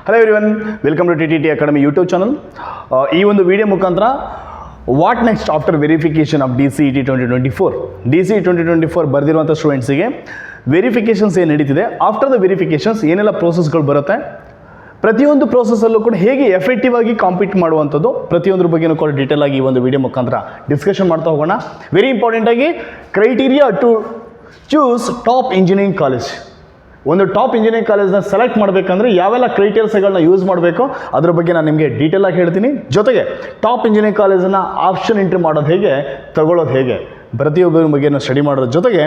Hello everyone, welcome to TTT academy YouTube channel. ಈ ಒಂದು video ಮುಖಾಂತರ what next after verification of DCET 2024 DCET 2024 ಬರೆದಿರುವಂಥ ಸ್ಟೂಡೆಂಟ್ಸಿಗೆ verifications ಏನು ನಡೀತಿದೆ, ಆಫ್ಟರ್ ದ ವೆರಿಫಿಕೇಷನ್ಸ್ ಏನೆಲ್ಲ ಪ್ರೋಸೆಸ್ಗಳು ಬರುತ್ತೆ, ಪ್ರತಿಯೊಂದು ಪ್ರೋಸೆಸ್ಸಲ್ಲೂ ಕೂಡ ಹೇಗೆ ಎಫೆಕ್ಟಿವ್ ಆಗಿ ಕಾಂಪೀಟ್ ಮಾಡುವಂಥದ್ದು ಪ್ರತಿಯೊಂದ್ರ ಬಗ್ಗೆಯೂ ಕೂಡ ಡೀಟೇಲ್ ಆಗಿ ಈ ಒಂದು ವಿಡಿಯೋ ಮುಖಾಂತರ ಡಿಸ್ಕಷನ್ ಮಾಡ್ತಾ ಹೋಗೋಣ. ವೆರಿ ಇಂಪಾರ್ಟೆಂಟಾಗಿ criteria to choose top engineering college. ಒಂದು ಟಾಪ್ ಇಂಜಿನಿಯರಿಂಗ್ ಕಾಲೇಜ್ನ ಸೆಲೆಕ್ಟ್ ಮಾಡಬೇಕಂದ್ರೆ ಯಾವೆಲ್ಲ ಕ್ರೈಟೀರಿಯಾಸ್ಗಳನ್ನ ಯೂಸ್ ಮಾಡಬೇಕು ಅದ್ರ ಬಗ್ಗೆ ನಾನು ನಿಮಗೆ ಡೀಟೇಲಾಗಿ ಹೇಳ್ತೀನಿ. ಜೊತೆಗೆ ಟಾಪ್ ಇಂಜಿನಿಯರಿಂಗ್ ಕಾಲೇಜನ್ನು ಆಪ್ಷನ್ ಎಂಟ್ರಿ ಮಾಡೋದು ಹೇಗೆ, ತಗೊಳ್ಳೋದು ಹೇಗೆ, ಪ್ರತಿಯೊಬ್ಬರ ಬಗ್ಗೆ ಸ್ಟಡಿ ಮಾಡೋದ್ರ ಜೊತೆಗೆ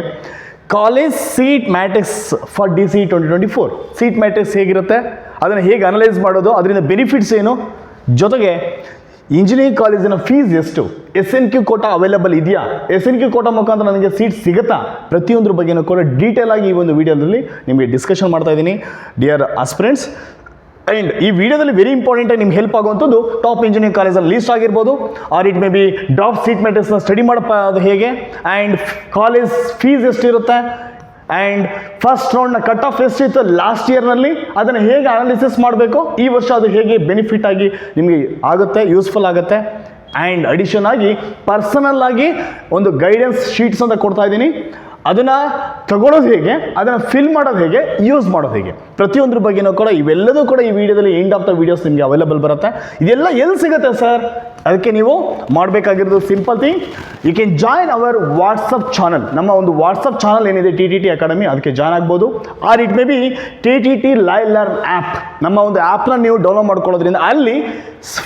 college seat matrix for DCET 2024 seat matrix ಹೇಗಿರುತ್ತೆ, ಅದನ್ನು ಹೇಗೆ ಅನಲೈಸ್ ಮಾಡೋದು, ಅದರಿಂದ ಬೆನಿಫಿಟ್ಸ್ ಏನು, ಜೊತೆಗೆ ಇಂಜಿನಿಯರಿಂಗ್ ಕಾಲೇಜಿನ ಫೀಸ್ ಎಷ್ಟು, SNQ ಕೋಟಾ ಅವೈಲೇಬಲ್ ಇದೆಯಾ, SNQ ಕೋಟಾ ಮುಖಾಂತರ ನನಗೆ ಸೀಟ್ ಸಿಗುತ್ತಾ, ಪ್ರತಿಯೊಂದ್ರ ಬಗ್ಗೆಯೂ ಕೂಡ ಡೀಟೇಲ್ ಆಗಿ ಈ ಒಂದು ವಿಡಿಯೋದಲ್ಲಿ ನಿಮಗೆ ಡಿಸ್ಕಷನ್ ಮಾಡ್ತಾ ಇದ್ದೀನಿ ಡಿಯರ್ ಆಸ್ಪಿರೆಂಟ್ಸ್. ಆ್ಯಂಡ್ ಈ ವಿಡಿಯೋದಲ್ಲಿ ವೆರಿ ಇಂಪಾರ್ಟೆಂಟಾಗಿ ನಿಮ್ಗೆ ಹೆಲ್ಪ್ ಆಗುವಂಥದ್ದು ಟಾಪ್ ಇಂಜಿನಿಯರಿಂಗ್ ಕಾಲೇಜಲ್ಲಿ ಲೀಸ್ಟ್ ಆಗಿರ್ಬೋದು, or it may be drop seat ಮ್ಯಾಟ್ರಿಕ್ಸ್ನ ಸ್ಟಡಿ ಮಾಡೋದು ಹೇಗೆ, ಆ್ಯಂಡ್ ಕಾಲೇಜ್ ಫೀಸ್ ಎಷ್ಟಿರುತ್ತೆ, ಆ್ಯಂಡ್ ಫಸ್ಟ್ ರೌಂಡ್ನ ಕಟ್ ಆಫ್ ಎಷ್ಟಿತ್ತು ಲಾಸ್ಟ್ ಇಯರ್ನಲ್ಲಿ, ಅದನ್ನು ಹೇಗೆ ಅನಾಲಿಸಿಸ್ ಮಾಡಬೇಕು, ಈ ವರ್ಷ ಅದು ಹೇಗೆ ಬೆನಿಫಿಟ್ ಆಗಿ ನಿಮಗೆ ಆಗುತ್ತೆ, ಯೂಸ್ಫುಲ್ ಆಗುತ್ತೆ. ಆ್ಯಂಡ್ ಅಡಿಷನ್ ಆಗಿ ಪರ್ಸನಲ್ ಆಗಿ ಒಂದು ಗೈಡೆನ್ಸ್ ಶೀಟ್ಸ್ ಅಂತ ಕೊಡ್ತಾ ಇದ್ದೀನಿ. ಅದನ್ನು ತಗೊಳ್ಳೋದು ಹೇಗೆ, ಅದನ್ನು ಫಿಲ್ ಮಾಡೋದು ಹೇಗೆ, ಯೂಸ್ ಮಾಡೋದು ಹೇಗೆ, ಪ್ರತಿಯೊಂದ್ರ ಬಗ್ಗೆನೂ ಕೂಡ ಇವೆಲ್ಲದೂ ಕೂಡ ಈ ವಿಡಿಯೋದಲ್ಲಿ ಎಂಡ್ ಆಫ್ ದ ವಿಡಿಯೋಸ್ ನಿಮಗೆ ಅವೈಲೇಬಲ್ ಬರುತ್ತೆ. ಇದೆಲ್ಲ ಎಲ್ಲಿ ಸಿಗುತ್ತೆ ಸರ್, ಅದಕ್ಕೆ ನೀವು ಮಾಡಬೇಕಾಗಿರೋದು simple thing, you can join our WhatsApp channel. ನಮ್ಮ ಒಂದು ವಾಟ್ಸಪ್ ಚಾನಲ್ ಏನಿದೆ TTT ಅಕಾಡೆಮಿ, ಅದಕ್ಕೆ ಜಾಯ್ನ್ ಆಗ್ಬೋದು. Or it may be TTT live learn app, ನಮ್ಮ ಒಂದು ಆ್ಯಪ್ನ ನೀವು ಡೌನ್ಲೋಡ್ ಮಾಡ್ಕೊಳ್ಳೋದ್ರಿಂದ ಅಲ್ಲಿ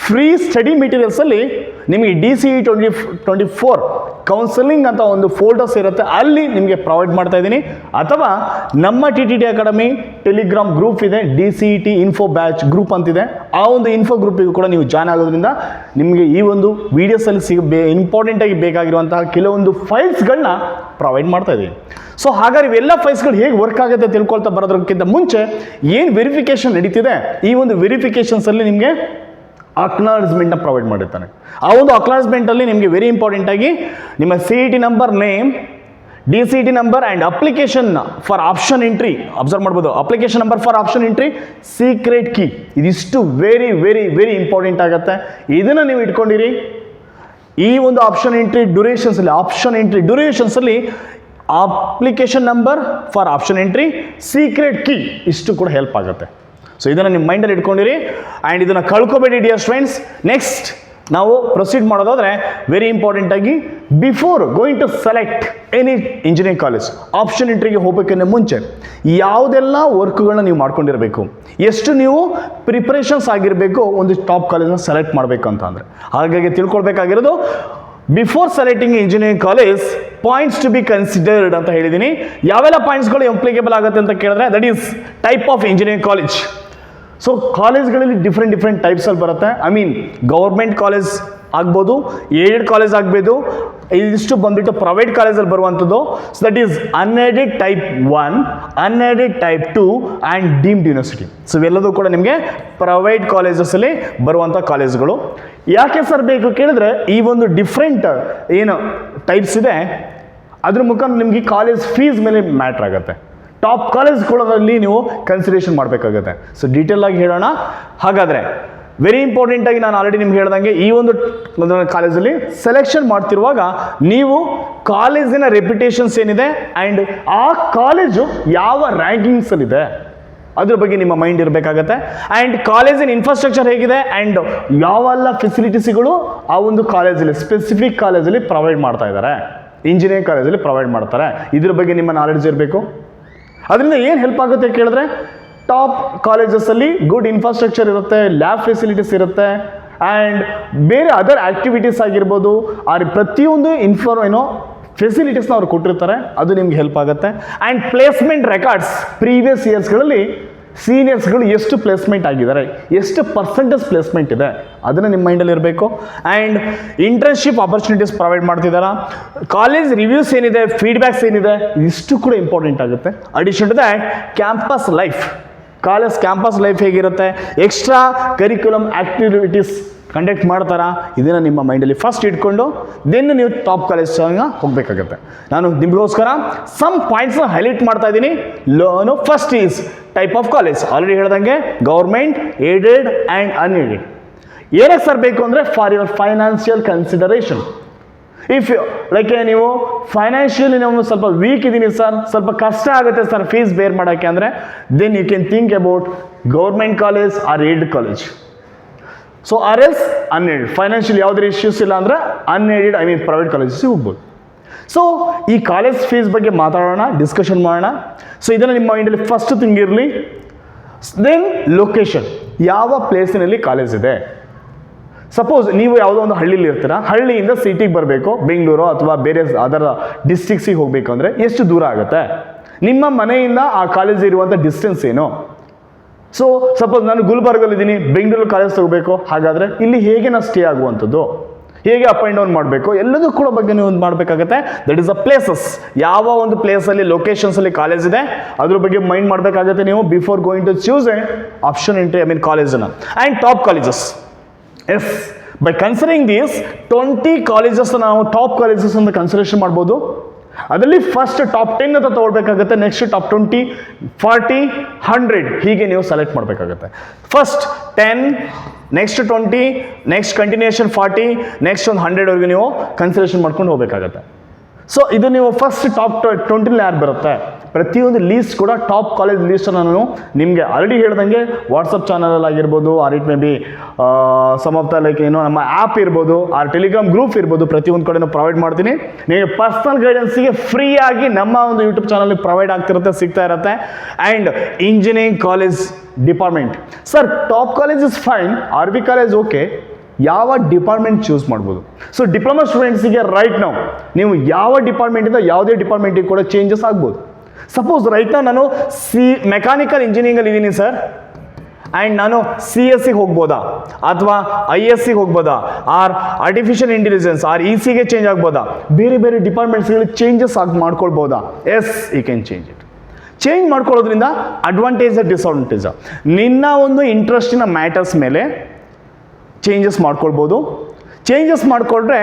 ಫ್ರೀ ಸ್ಟಡಿ ಮೆಟೀರಿಯಲ್ಸಲ್ಲಿ ನಿಮಗೆ DCET 2024 ಕೌನ್ಸಿಲಿಂಗ್ ಅಂತ ಒಂದು ಫೋಲ್ಡರ್ಸ್ ಇರುತ್ತೆ, ಅಲ್ಲಿ ನಿಮಗೆ ಪ್ರೊವೈಡ್ ಮಾಡ್ತಾ ಇದ್ದೀನಿ. ಅಥವಾ ನಮ್ಮ TTT ಅಕಾಡೆಮಿ ಟೆಲಿಗ್ರಾಮ್ ಗ್ರೂಪ್ ಇದೆ, DCET ಇನ್ಫೋ ಬ್ಯಾಚ್ ಗ್ರೂಪ್ ಅಂತಿದೆ, ಆ ಒಂದು ಇನ್ಫೋ ಗ್ರೂಪಿಗೂ ಕೂಡ ನೀವು ಜಾಯ್ನ್ ಆಗೋದ್ರಿಂದ ನಿಮಗೆ ಈ ಒಂದು ವೀಡಿಯೋಸಲ್ಲಿ ಇಂಪಾರ್ಟೆಂಟಾಗಿ ಬೇಕಾಗಿರುವಂತಹ ಕೆಲವೊಂದು ಫೈಲ್ಸ್ಗಳನ್ನ ಪ್ರೊವೈಡ್ ಮಾಡ್ತಾ ಇದ್ದೀವಿ. ಸೊ ಹಾಗಾದ್ರೆ ಇವೆಲ್ಲ ಫೈಲ್ಸ್ಗಳು ಹೇಗೆ ವರ್ಕ್ ಆಗುತ್ತೆ ತಿಳ್ಕೊಳ್ತಾ ಬರೋದಕ್ಕಿಂತ ಮುಂಚೆ ಏನು ವೆರಿಫಿಕೇಷನ್ ನಡೀತಿದೆ, ಈ ಒಂದು ವೆರಿಫಿಕೇಷನ್ಸಲ್ಲಿ ನಿಮಗೆ ಅಕ್ನಾಲಜ್ಮೆಂಟ್ನ ಪ್ರೊವೈಡ್ ಮಾಡಿರ್ತಾನೆ. ಆ ಒಂದು ಅಕ್ನಾಲಜ್ಮೆಂಟಲ್ಲಿ ನಿಮಗೆ ವೆರಿ ಇಂಪಾರ್ಟೆಂಟಾಗಿ ನಿಮ್ಮ CET number, name, DCET number and application for option entry, observe ಮಾಡ್ಬೋದು, application number for option entry, secret key, ಇದಿಷ್ಟು ವೆರಿ ವೆರಿ ವೆರಿ ಇಂಪಾರ್ಟೆಂಟ್ ಆಗುತ್ತೆ. ಇದನ್ನು ನೀವು ಇಟ್ಕೊಂಡಿರಿ. ಈ ಒಂದು ಆಪ್ಷನ್ ಎಂಟ್ರಿ ಡ್ಯೂರೇಷನ್ಸಲ್ಲಿ application number for option entry, secret key, ಇಷ್ಟು ಕೂಡ ಹೆಲ್ಪ್ ಆಗುತ್ತೆ. ಸೊ ಇದನ್ನು ನಿಮ್ಮ ಮೈಂಡಲ್ಲಿ ಇಟ್ಕೊಂಡಿರಿ ಆ್ಯಂಡ್ ಇದನ್ನು ಕಳ್ಕೊಬೇಡಿ ಡಿಯರ್ ಸ್ಟೂಡೆಂಟ್ಸ್. ನೆಕ್ಸ್ಟ್ ನಾವು ಪ್ರೊಸೀಡ್ ಮಾಡೋದಾದರೆ ವೆರಿ ಇಂಪಾರ್ಟೆಂಟಾಗಿ before going to select any engineering college, option ಎಂಟ್ರಿಗೆ ಹೋಗಬೇಕನ್ನೋ ಮುಂಚೆ ಯಾವುದೆಲ್ಲ ವರ್ಕ್ಗಳನ್ನ ನೀವು ಮಾಡ್ಕೊಂಡಿರಬೇಕು, ಎಷ್ಟು ನೀವು ಪ್ರಿಪ್ರೇಷನ್ಸ್ ಆಗಿರಬೇಕು ಒಂದು ಟಾಪ್ ಕಾಲೇಜನ್ನ ಸೆಲೆಕ್ಟ್ ಮಾಡಬೇಕು ಅಂತ ಅಂದರೆ. ಹಾಗಾಗಿ ತಿಳ್ಕೊಳ್ಬೇಕಾಗಿರೋದು before selecting engineering college points to be considered ಅಂತ ಹೇಳಿದ್ದೀನಿ. ಯಾವೆಲ್ಲ ಪಾಯಿಂಟ್ಸ್ಗಳು ಅಪ್ಲಿಕೇಬಲ್ ಆಗುತ್ತೆ ಅಂತ ಕೇಳಿದ್ರೆ that is type of engineering college. So ಕಾಲೇಜ್ಗಳಲ್ಲಿ ಡಿಫ್ರೆಂಟ್ ಟೈಪ್ಸಲ್ಲಿ ಬರುತ್ತೆ. ಐ ಮೀನ್ ಗೌರ್ಮೆಂಟ್ ಕಾಲೇಜ್ ಆಗ್ಬೋದು, ಏಡೆಡ್ ಕಾಲೇಜ್ ಆಗ್ಬೋದು, ಇದಿಷ್ಟು ಬಂದುಬಿಟ್ಟು ಪ್ರೈವೇಟ್ ಕಾಲೇಜಲ್ಲಿ ಬರುವಂಥದ್ದು. So that is unaided type 1, unaided type 2 and deemed university. So ಇವೆಲ್ಲದೂ ಕೂಡ ನಿಮಗೆ ಪ್ರೈವೇಟ್ ಕಾಲೇಜಸಲ್ಲಿ ಬರುವಂಥ ಕಾಲೇಜ್ಗಳು. ಯಾಕೆ ಸರ್ ಬೇಕು ಕೇಳಿದ್ರೆ ಈ ಒಂದು ಡಿಫ್ರೆಂಟ್ ಏನು ಟೈಪ್ಸ್ ಇದೆ ಅದ್ರ ಮುಖಾಂತರ ನಿಮಗೆ ಕಾಲೇಜ್ ಫೀಸ್ ಮೇಲೆ ಮ್ಯಾಟ್ರ್ ಆಗುತ್ತೆ. ಟಾಪ್ ಕಾಲೇಜ್ಗಳಲ್ಲಿ ನೀವು ಕನ್ಸಿಡರೇಷನ್ ಮಾಡಬೇಕಾಗುತ್ತೆ. ಸೊ ಡೀಟೇಲ್ ಆಗಿ ಹೇಳೋಣ. ಹಾಗಾದರೆ ವೆರಿ ಇಂಪಾರ್ಟೆಂಟಾಗಿ ನಾನು ಆಲ್ರೆಡಿ ನಿಮ್ಗೆ ಹೇಳ್ದಂಗೆ ಈ ಒಂದು ಕಾಲೇಜಲ್ಲಿ ಸೆಲೆಕ್ಷನ್ ಮಾಡ್ತಿರುವಾಗ ನೀವು ಕಾಲೇಜಿನ ರೆಪ್ಯುಟೇಷನ್ಸ್ ಏನಿದೆ ಆ್ಯಂಡ್ ಆ ಕಾಲೇಜು ಯಾವ ರ್ಯಾಂಕಿಂಗ್ಸಲ್ಲಿದೆ ಅದ್ರ ಬಗ್ಗೆ ನಿಮ್ಮ ಮೈಂಡ್ ಇರಬೇಕಾಗತ್ತೆ. ಆ್ಯಂಡ್ ಕಾಲೇಜಿನ ಇನ್ಫ್ರಾಸ್ಟ್ರಕ್ಚರ್ ಹೇಗಿದೆ ಆ್ಯಂಡ್ ಯಾವೆಲ್ಲ ಫೆಸಿಲಿಟೀಸ್ಗಳು ಆ ಒಂದು ಕಾಲೇಜಲ್ಲಿ ಸ್ಪೆಸಿಫಿಕ್ ಕಾಲೇಜಲ್ಲಿ ಪ್ರೊವೈಡ್ ಮಾಡ್ತಾ ಇದ್ದಾರೆ, ಇಂಜಿನಿಯರಿಂಗ್ ಕಾಲೇಜಲ್ಲಿ ಪ್ರೊವೈಡ್ ಮಾಡ್ತಾರೆ, ಇದ್ರ ಬಗ್ಗೆ ನಿಮ್ಮ ನಾಲೆಡ್ಜ್ ಇರಬೇಕು. ಅದರಿಂದ ಏನು ಹೆಲ್ಪ್ ಆಗುತ್ತೆ ಕೇಳಿದ್ರೆ ಟಾಪ್ ಕಾಲೇಜಸಲ್ಲಿ ಗುಡ್ ಇನ್ಫ್ರಾಸ್ಟ್ರಕ್ಚರ್ ಇರುತ್ತೆ, ಲ್ಯಾಬ್ ಫೆಸಿಲಿಟೀಸ್ ಇರುತ್ತೆ, ಆ್ಯಂಡ್ ಬೇರೆ ಅದರ್ ಆ್ಯಕ್ಟಿವಿಟೀಸ್ ಆಗಿರ್ಬೋದು, ಪ್ರತಿಯೊಂದು ಫೆಸಿಲಿಟೀಸ್ನ ಅವ್ರು ಕೊಟ್ಟಿರ್ತಾರೆ, ಅದು ನಿಮ್ಗೆ ಹೆಲ್ಪ್ ಆಗುತ್ತೆ. ಆ್ಯಂಡ್ ಪ್ಲೇಸ್ಮೆಂಟ್ ರೆಕಾರ್ಡ್ಸ್, ಪ್ರೀವಿಯಸ್ ಇಯರ್ಸ್ಗಳಲ್ಲಿ ಸೀನಿಯರ್ಸ್ಗಳು ಎಷ್ಟು ಪ್ಲೇಸ್ಮೆಂಟ್ ಆಗಿದ್ದಾರೆ, ಎಷ್ಟು ಪರ್ಸೆಂಟೇಜ್ ಪ್ಲೇಸ್ಮೆಂಟ್ ಇದೆ, ಅದನ್ನು ನಿಮ್ಮ ಮೈಂಡಲ್ಲಿ ಇರಬೇಕು. ಆ್ಯಂಡ್ ಇಂಟರ್ನ್ಶಿಪ್ ಆಪರ್ಚುನಿಟೀಸ್ ಪ್ರೊವೈಡ್ ಮಾಡ್ತಿದ್ದಾರಾ, ಕಾಲೇಜ್ ರಿವ್ಯೂಸ್ ಏನಿದೆ, ಫೀಡ್ಬ್ಯಾಕ್ಸ್ ಏನಿದೆ, ಇಷ್ಟು ಕೂಡ ಇಂಪಾರ್ಟೆಂಟ್ ಆಗುತ್ತೆ. Addition to that campus life, college campus life ಹೇಗಿರುತ್ತೆ, ಎಕ್ಸ್ಟ್ರಾ ಕರಿಕ್ಯುಲಮ್ ಆ್ಯಕ್ಟಿವಿಟೀಸ್ ಕಂಡಕ್ಟ್ ಮಾಡ್ತಾರಾ ಇದನ್ನು ನಿಮ್ಮ ಮೈಂಡಲ್ಲಿ ಫಸ್ಟ್ ಇಟ್ಕೊಂಡು ದೆನ್ ನೀವು ಟಾಪ್ ಕಾಲೇಜ್ ಹೋಗಬೇಕಾಗತ್ತೆ. ನಾನು ನಿಮಗೋಸ್ಕರ ಸಮ್ ಪಾಯಿಂಟ್ಸ್ನ ಹೈಲೈಟ್ ಮಾಡ್ತಾ ಇದ್ದೀನಿ. First is type of college. Already ಹೇಳ್ದಂಗೆ ಗೌರ್ಮೆಂಟ್, ಏಡೆಡ್ ಆ್ಯಂಡ್ ಅನ್ಏಡೆಡ್. ಏನಕ್ಕೆ ಸರ್ ಬೇಕು ಅಂದರೆ for your financial consideration. If like ನೀವು ಫೈನಾನ್ಷಿಯಲಿ ನಾವು ಸ್ವಲ್ಪ ವೀಕ್ ಇದ್ದೀನಿ ಸರ್, ಸ್ವಲ್ಪ ಕಷ್ಟ ಆಗುತ್ತೆ ಸರ್ ಫೀಸ್ ಬೇರ್ ಮಾಡೋಕ್ಕೆ ಅಂದರೆ, then you can think about government college or aided college. So or else unaided. Financial ಯಾವುದೇ ಇಶ್ಯೂಸ್ ಇಲ್ಲ ಅಂದರೆ ಅನ್ಏಡೆಡ್ ಪ್ರೈವೇಟ್ ಕಾಲೇಜಸ್ಸಿಗೆ ಹೋಗ್ಬೋದು. ಸೊ ಈ ಕಾಲೇಜ್ ಫೀಸ್ ಬಗ್ಗೆ ಮಾತಾಡೋಣ, ಡಿಸ್ಕಷನ್ ಮಾಡೋಣ. ಸೊ ಇದನ್ನು ನಿಮ್ಮ ಮೈಂಡಲ್ಲಿ ಫಸ್ಟ್ ಥಿಂಗ್ ಇರಲಿ. ದೆನ್ ಲೊಕೇಶನ್, ಯಾವ ಪ್ಲೇಸಿನಲ್ಲಿ ಕಾಲೇಜ್ ಇದೆ. ಸಪೋಸ್ ನೀವು ಯಾವುದೋ ಒಂದು ಹಳ್ಳಿಲಿ ಇರ್ತೀರಾ, ಹಳ್ಳಿಯಿಂದ ಸಿಟಿಗೆ ಬರಬೇಕು, ಬೆಂಗಳೂರು ಅಥವಾ ಬೇರೆ ಅದರ ಡಿಸ್ಟ್ರಿಕ್ಸಿಗೆ ಹೋಗಬೇಕು ಅಂದರೆ ಎಷ್ಟು ದೂರ ಆಗುತ್ತೆ? ನಿಮ್ಮ ಮನೆಯಿಂದ ಆ ಕಾಲೇಜ್ ಇರುವಂಥ ಡಿಸ್ಟೆನ್ಸ್ ಏನು? ಸೊ ಸಪೋಸ್ ನಾನು ಗುಲ್ಬರ್ಗಲ್ಲಿದ್ದೀನಿ, ಬೆಂಗಳೂರು ಕಾಲೇಜ್ ತಗೋಬೇಕು, ಹಾಗಾದರೆ ಇಲ್ಲಿ ಹೇಗೆ ನಾನು ಸ್ಟೇ ಆಗುವಂಥದ್ದು, ಹೇಗೆ ಅಪ್ ಆ್ಯಂಡ್ ಡೌನ್ ಮಾಡಬೇಕು, ಎಲ್ಲದೂ ಕೂಡ ಬಗ್ಗೆ ನೀವು ಒಂದು ಮಾಡಬೇಕಾಗತ್ತೆ. That is a places. ಯಾವ ಒಂದು ಪ್ಲೇಸಲ್ಲಿ ಲೊಕೇಶನ್ಸಲ್ಲಿ ಕಾಲೇಜ್ ಇದೆ ಅದ್ರ ಬಗ್ಗೆ ಮೈಂಡ್ ಮಾಡಬೇಕಾಗತ್ತೆ ನೀವು before going to choose a option entry ಕಾಲೇಜನ್ನು. And top colleges. Yes, by considering these 20 colleges ನಾವು ಟಾಪ್ ಕಾಲೇಜಸ್ ಅಂತ ಕನ್ಸಿಡರೇಷನ್ ಮಾಡ್ಬೋದು. ಅದರಲ್ಲಿ ಫಸ್ಟ್ ಟಾಪ್ 10 ಅಂತ ತೊಗೊಳ್ಬೇಕಾಗುತ್ತೆ, ನೆಕ್ಸ್ಟ್ ಟಾಪ್ 20, 40, 100 ಹೀಗೆ ನೀವು ಸೆಲೆಕ್ಟ್ ಮಾಡಬೇಕಾಗುತ್ತೆ. First 10, next 20, next continuation 40, next ಒಂದು 100ವರೆಗೂ ನೀವು ಕನ್ಸಿಡರೇಷನ್ ಮಾಡ್ಕೊಂಡು ಹೋಗಬೇಕಾಗತ್ತೆ. ಸೊ ಇದು ನೀವು ಫಸ್ಟ್ ಟಾಪ್ 20 ಯಾರು ಬರುತ್ತೆ, ಪ್ರತಿಯೊಂದು ಲೀಸ್ಟ್ ಕೂಡ ಟಾಪ್ ಕಾಲೇಜ್ ಲೀಸ್ಟನ್ನು ನಾನು ನಿಮಗೆ ಆಲ್ರೆಡಿ ಹೇಳ್ದಂಗೆ ವಾಟ್ಸಪ್ ಚಾನಲಲ್ಲಿ ಆಗಿರ್ಬೋದು, or it may be some of the like ನಮ್ಮ ಆ್ಯಪ್ ಇರ್ಬೋದು, ಆರ್ ಟೆಲಿಗ್ರಾಮ್ ಗ್ರೂಪ್ ಇರ್ಬೋದು, ಪ್ರತಿಯೊಂದು ಕಡೆನೂ ಪ್ರೊವೈಡ್ ಮಾಡ್ತೀನಿ. ನಿಮಗೆ ಪರ್ಸನಲ್ ಗೈಡೆನ್ಸಿಗೆ ಫ್ರೀಯಾಗಿ ನಮ್ಮ ಒಂದು ಯೂಟ್ಯೂಬ್ ಚಾನಲ್ಗೆ ಪ್ರೊವೈಡ್ ಆಗ್ತಿರುತ್ತೆ, ಸಿಗ್ತಾ ಇರುತ್ತೆ. And engineering college department, sir top college is fine, or we college okay, ಯಾವ ಡಿಪಾರ್ಟ್ಮೆಂಟ್ ಚೂಸ್ ಮಾಡ್ಬೋದು? ಸೊ ಡಿಪ್ಲೊಮಾ ಸ್ಟೂಡೆಂಟ್ಸಿಗೆ ರೈಟ್ ನಾವು ನೀವು ಯಾವ ಡಿಪಾರ್ಟ್ಮೆಂಟಿಂದ ಯಾವುದೇ ಡಿಪಾರ್ಟ್ಮೆಂಟಿಗೆ ಕೂಡ ಚೇಂಜಸ್ ಆಗ್ಬೋದು. ಸಪೋಸ್ ರೈಟ್ ನಾನು ಮೆಕ್ಯಾನಿಕಲ್ ಇಂಜಿನಿಯರಿಂಗಲ್ಲಿ ಇದ್ದೀನಿ ಸರ್, ಆ್ಯಂಡ್ ನಾನು CSಗೆ ಹೋಗ್ಬೋದಾ, ಅಥವಾ ISಗೆ ಹೋಗ್ಬೋದಾ, ಆರ್ ಆರ್ಟಿಫಿಷಿಯಲ್ ಇಂಟೆಲಿಜೆನ್ಸ್ ಆರ್ ECಗೆ ಚೇಂಜ್ ಆಗ್ಬೋದಾ, ಬೇರೆ ಬೇರೆ ಡಿಪಾರ್ಟ್ಮೆಂಟ್ಸ್ಗಳಿಗೆ ಚೇಂಜಸ್ ಮಾಡ್ಕೊಳ್ಬೋದಾ? Yes, you can change it. Change ಮಾಡ್ಕೊಳ್ಳೋದ್ರಿಂದ ಅಡ್ವಾಂಟೇಜ್ ಡಿಸ್ಅಡ್ವಾಂಟೇಜ್ ನಿನ್ನ ಒಂದು ಇಂಟ್ರೆಸ್ಟಿನ ಮ್ಯಾಟರ್ಸ್ ಮೇಲೆ ಚೇಂಜಸ್ ಮಾಡ್ಕೊಳ್ಬೋದು. ಚೇಂಜಸ್ ಮಾಡಿಕೊಂಡ್ರೆ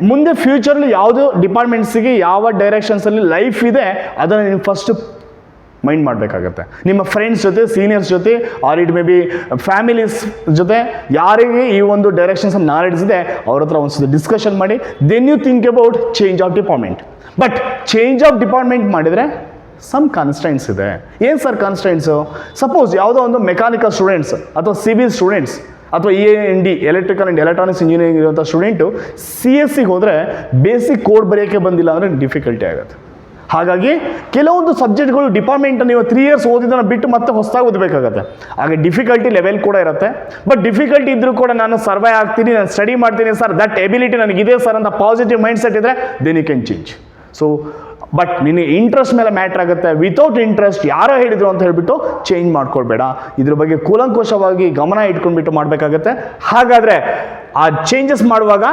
ಮುಂದೆ ಫ್ಯೂಚರ್ಲಿ ಯಾವುದು ಡಿಪಾರ್ಟ್ಮೆಂಟ್ಸಿಗೆ ಯಾವ ಡೈರೆಕ್ಷನ್ಸಲ್ಲಿ ಲೈಫ್ ಇದೆ ಅದನ್ನು ನೀವು ಫಸ್ಟ್ ಮೈಂಡ್ ಮಾಡಬೇಕಾಗತ್ತೆ. ನಿಮ್ಮ ಫ್ರೆಂಡ್ಸ್ ಜೊತೆ, ಸೀನಿಯರ್ಸ್ ಜೊತೆ, or it may be families ಜೊತೆ ಯಾರಿಗೆ ಈ ಒಂದು ಡೈರೆಕ್ಷನ್ಸ್ ನಾಲೆಡ್ಜ್ ಇದೆ ಅವ್ರ ಹತ್ರ ಒಂದ್ಸತಿ ಡಿಸ್ಕಷನ್ ಮಾಡಿ then you think about change of department. But change of department ಮಾಡಿದರೆ ಸಮ್ ಕಾನ್ಸ್ಟೆಂಟ್ಸ್ ಇದೆ. ಏನು ಸರ್ ಕಾನ್ಸ್ಟೆಂಟ್ಸು? ಸಪೋಸ್ ಯಾವುದೋ ಒಂದು ಮೆಕ್ಯಾನಿಕಲ್ ಸ್ಟೂಡೆಂಟ್ಸ್ ಅಥವಾ ಸಿವಿಲ್ ಸ್ಟೂಡೆಂಟ್ಸ್ ಅಥವಾ END electrical and electronics engineering ಇರುವಂಥ ಸ್ಟೂಡೆಂಟು CSಗೆ ಹೋದರೆ ಬೇಸಿಕ್ ಕೋಡ್ ಬರೆಯೋಕ್ಕೆ ಬಂದಿಲ್ಲ ಅಂದರೆ ಡಿಫಿಕಲ್ಟಿ ಆಗುತ್ತೆ. ಹಾಗಾಗಿ ಕೆಲವೊಂದು ಸಬ್ಜೆಕ್ಟ್ಗಳು ಡಿಪಾರ್ಟ್ಮೆಂಟ್ ನೀವು 3 ಇಯರ್ಸ್ ಓದಿದ್ದನ್ನು ಬಿಟ್ಟು ಮತ್ತೆ ಹೊಸದಾಗಿ ಓದಬೇಕಾಗತ್ತೆ. ಹಾಗೆ ಡಿಫಿಕಲ್ಟಿ ಲೆವೆಲ್ ಕೂಡ ಇರುತ್ತೆ. ಬಟ್ ಡಿಫಿಕಲ್ಟಿ ಇದ್ದರೂ ಕೂಡ ನಾನು ಸರ್ವೈ ಆಗ್ತೀನಿ, ನಾನು ಸ್ಟಡಿ ಮಾಡ್ತೀನಿ ಸರ್, ದಟ್ ಎಬಿಲಿಟಿ ನನಗಿದೆ ಸರ್ ಅಂತ ಪಾಸಿಟಿವ್ ಮೈಂಡ್ ಸೆಟ್ ಇದ್ದರೆ then you can change. So but ನಿನಗೆ ಇಂಟ್ರೆಸ್ಟ್ ಮೇಲೆ ಮ್ಯಾಟ್ರ್ ಆಗುತ್ತೆ. ವಿತೌಟ್ ಇಂಟ್ರೆಸ್ಟ್ ಯಾರೋ ಹೇಳಿದ್ರು ಅಂತ ಹೇಳ್ಬಿಟ್ಟು ಚೇಂಜ್ ಮಾಡ್ಕೊಳ್ಬೇಡ. ಇದ್ರ ಬಗ್ಗೆ ಕೂಲಂಕುಷವಾಗಿ ಗಮನ ಇಟ್ಕೊಂಡ್ಬಿಟ್ಟು ಮಾಡಬೇಕಾಗತ್ತೆ. ಹಾಗಾದರೆ ಆ ಚೇಂಜಸ್ ಮಾಡುವಾಗ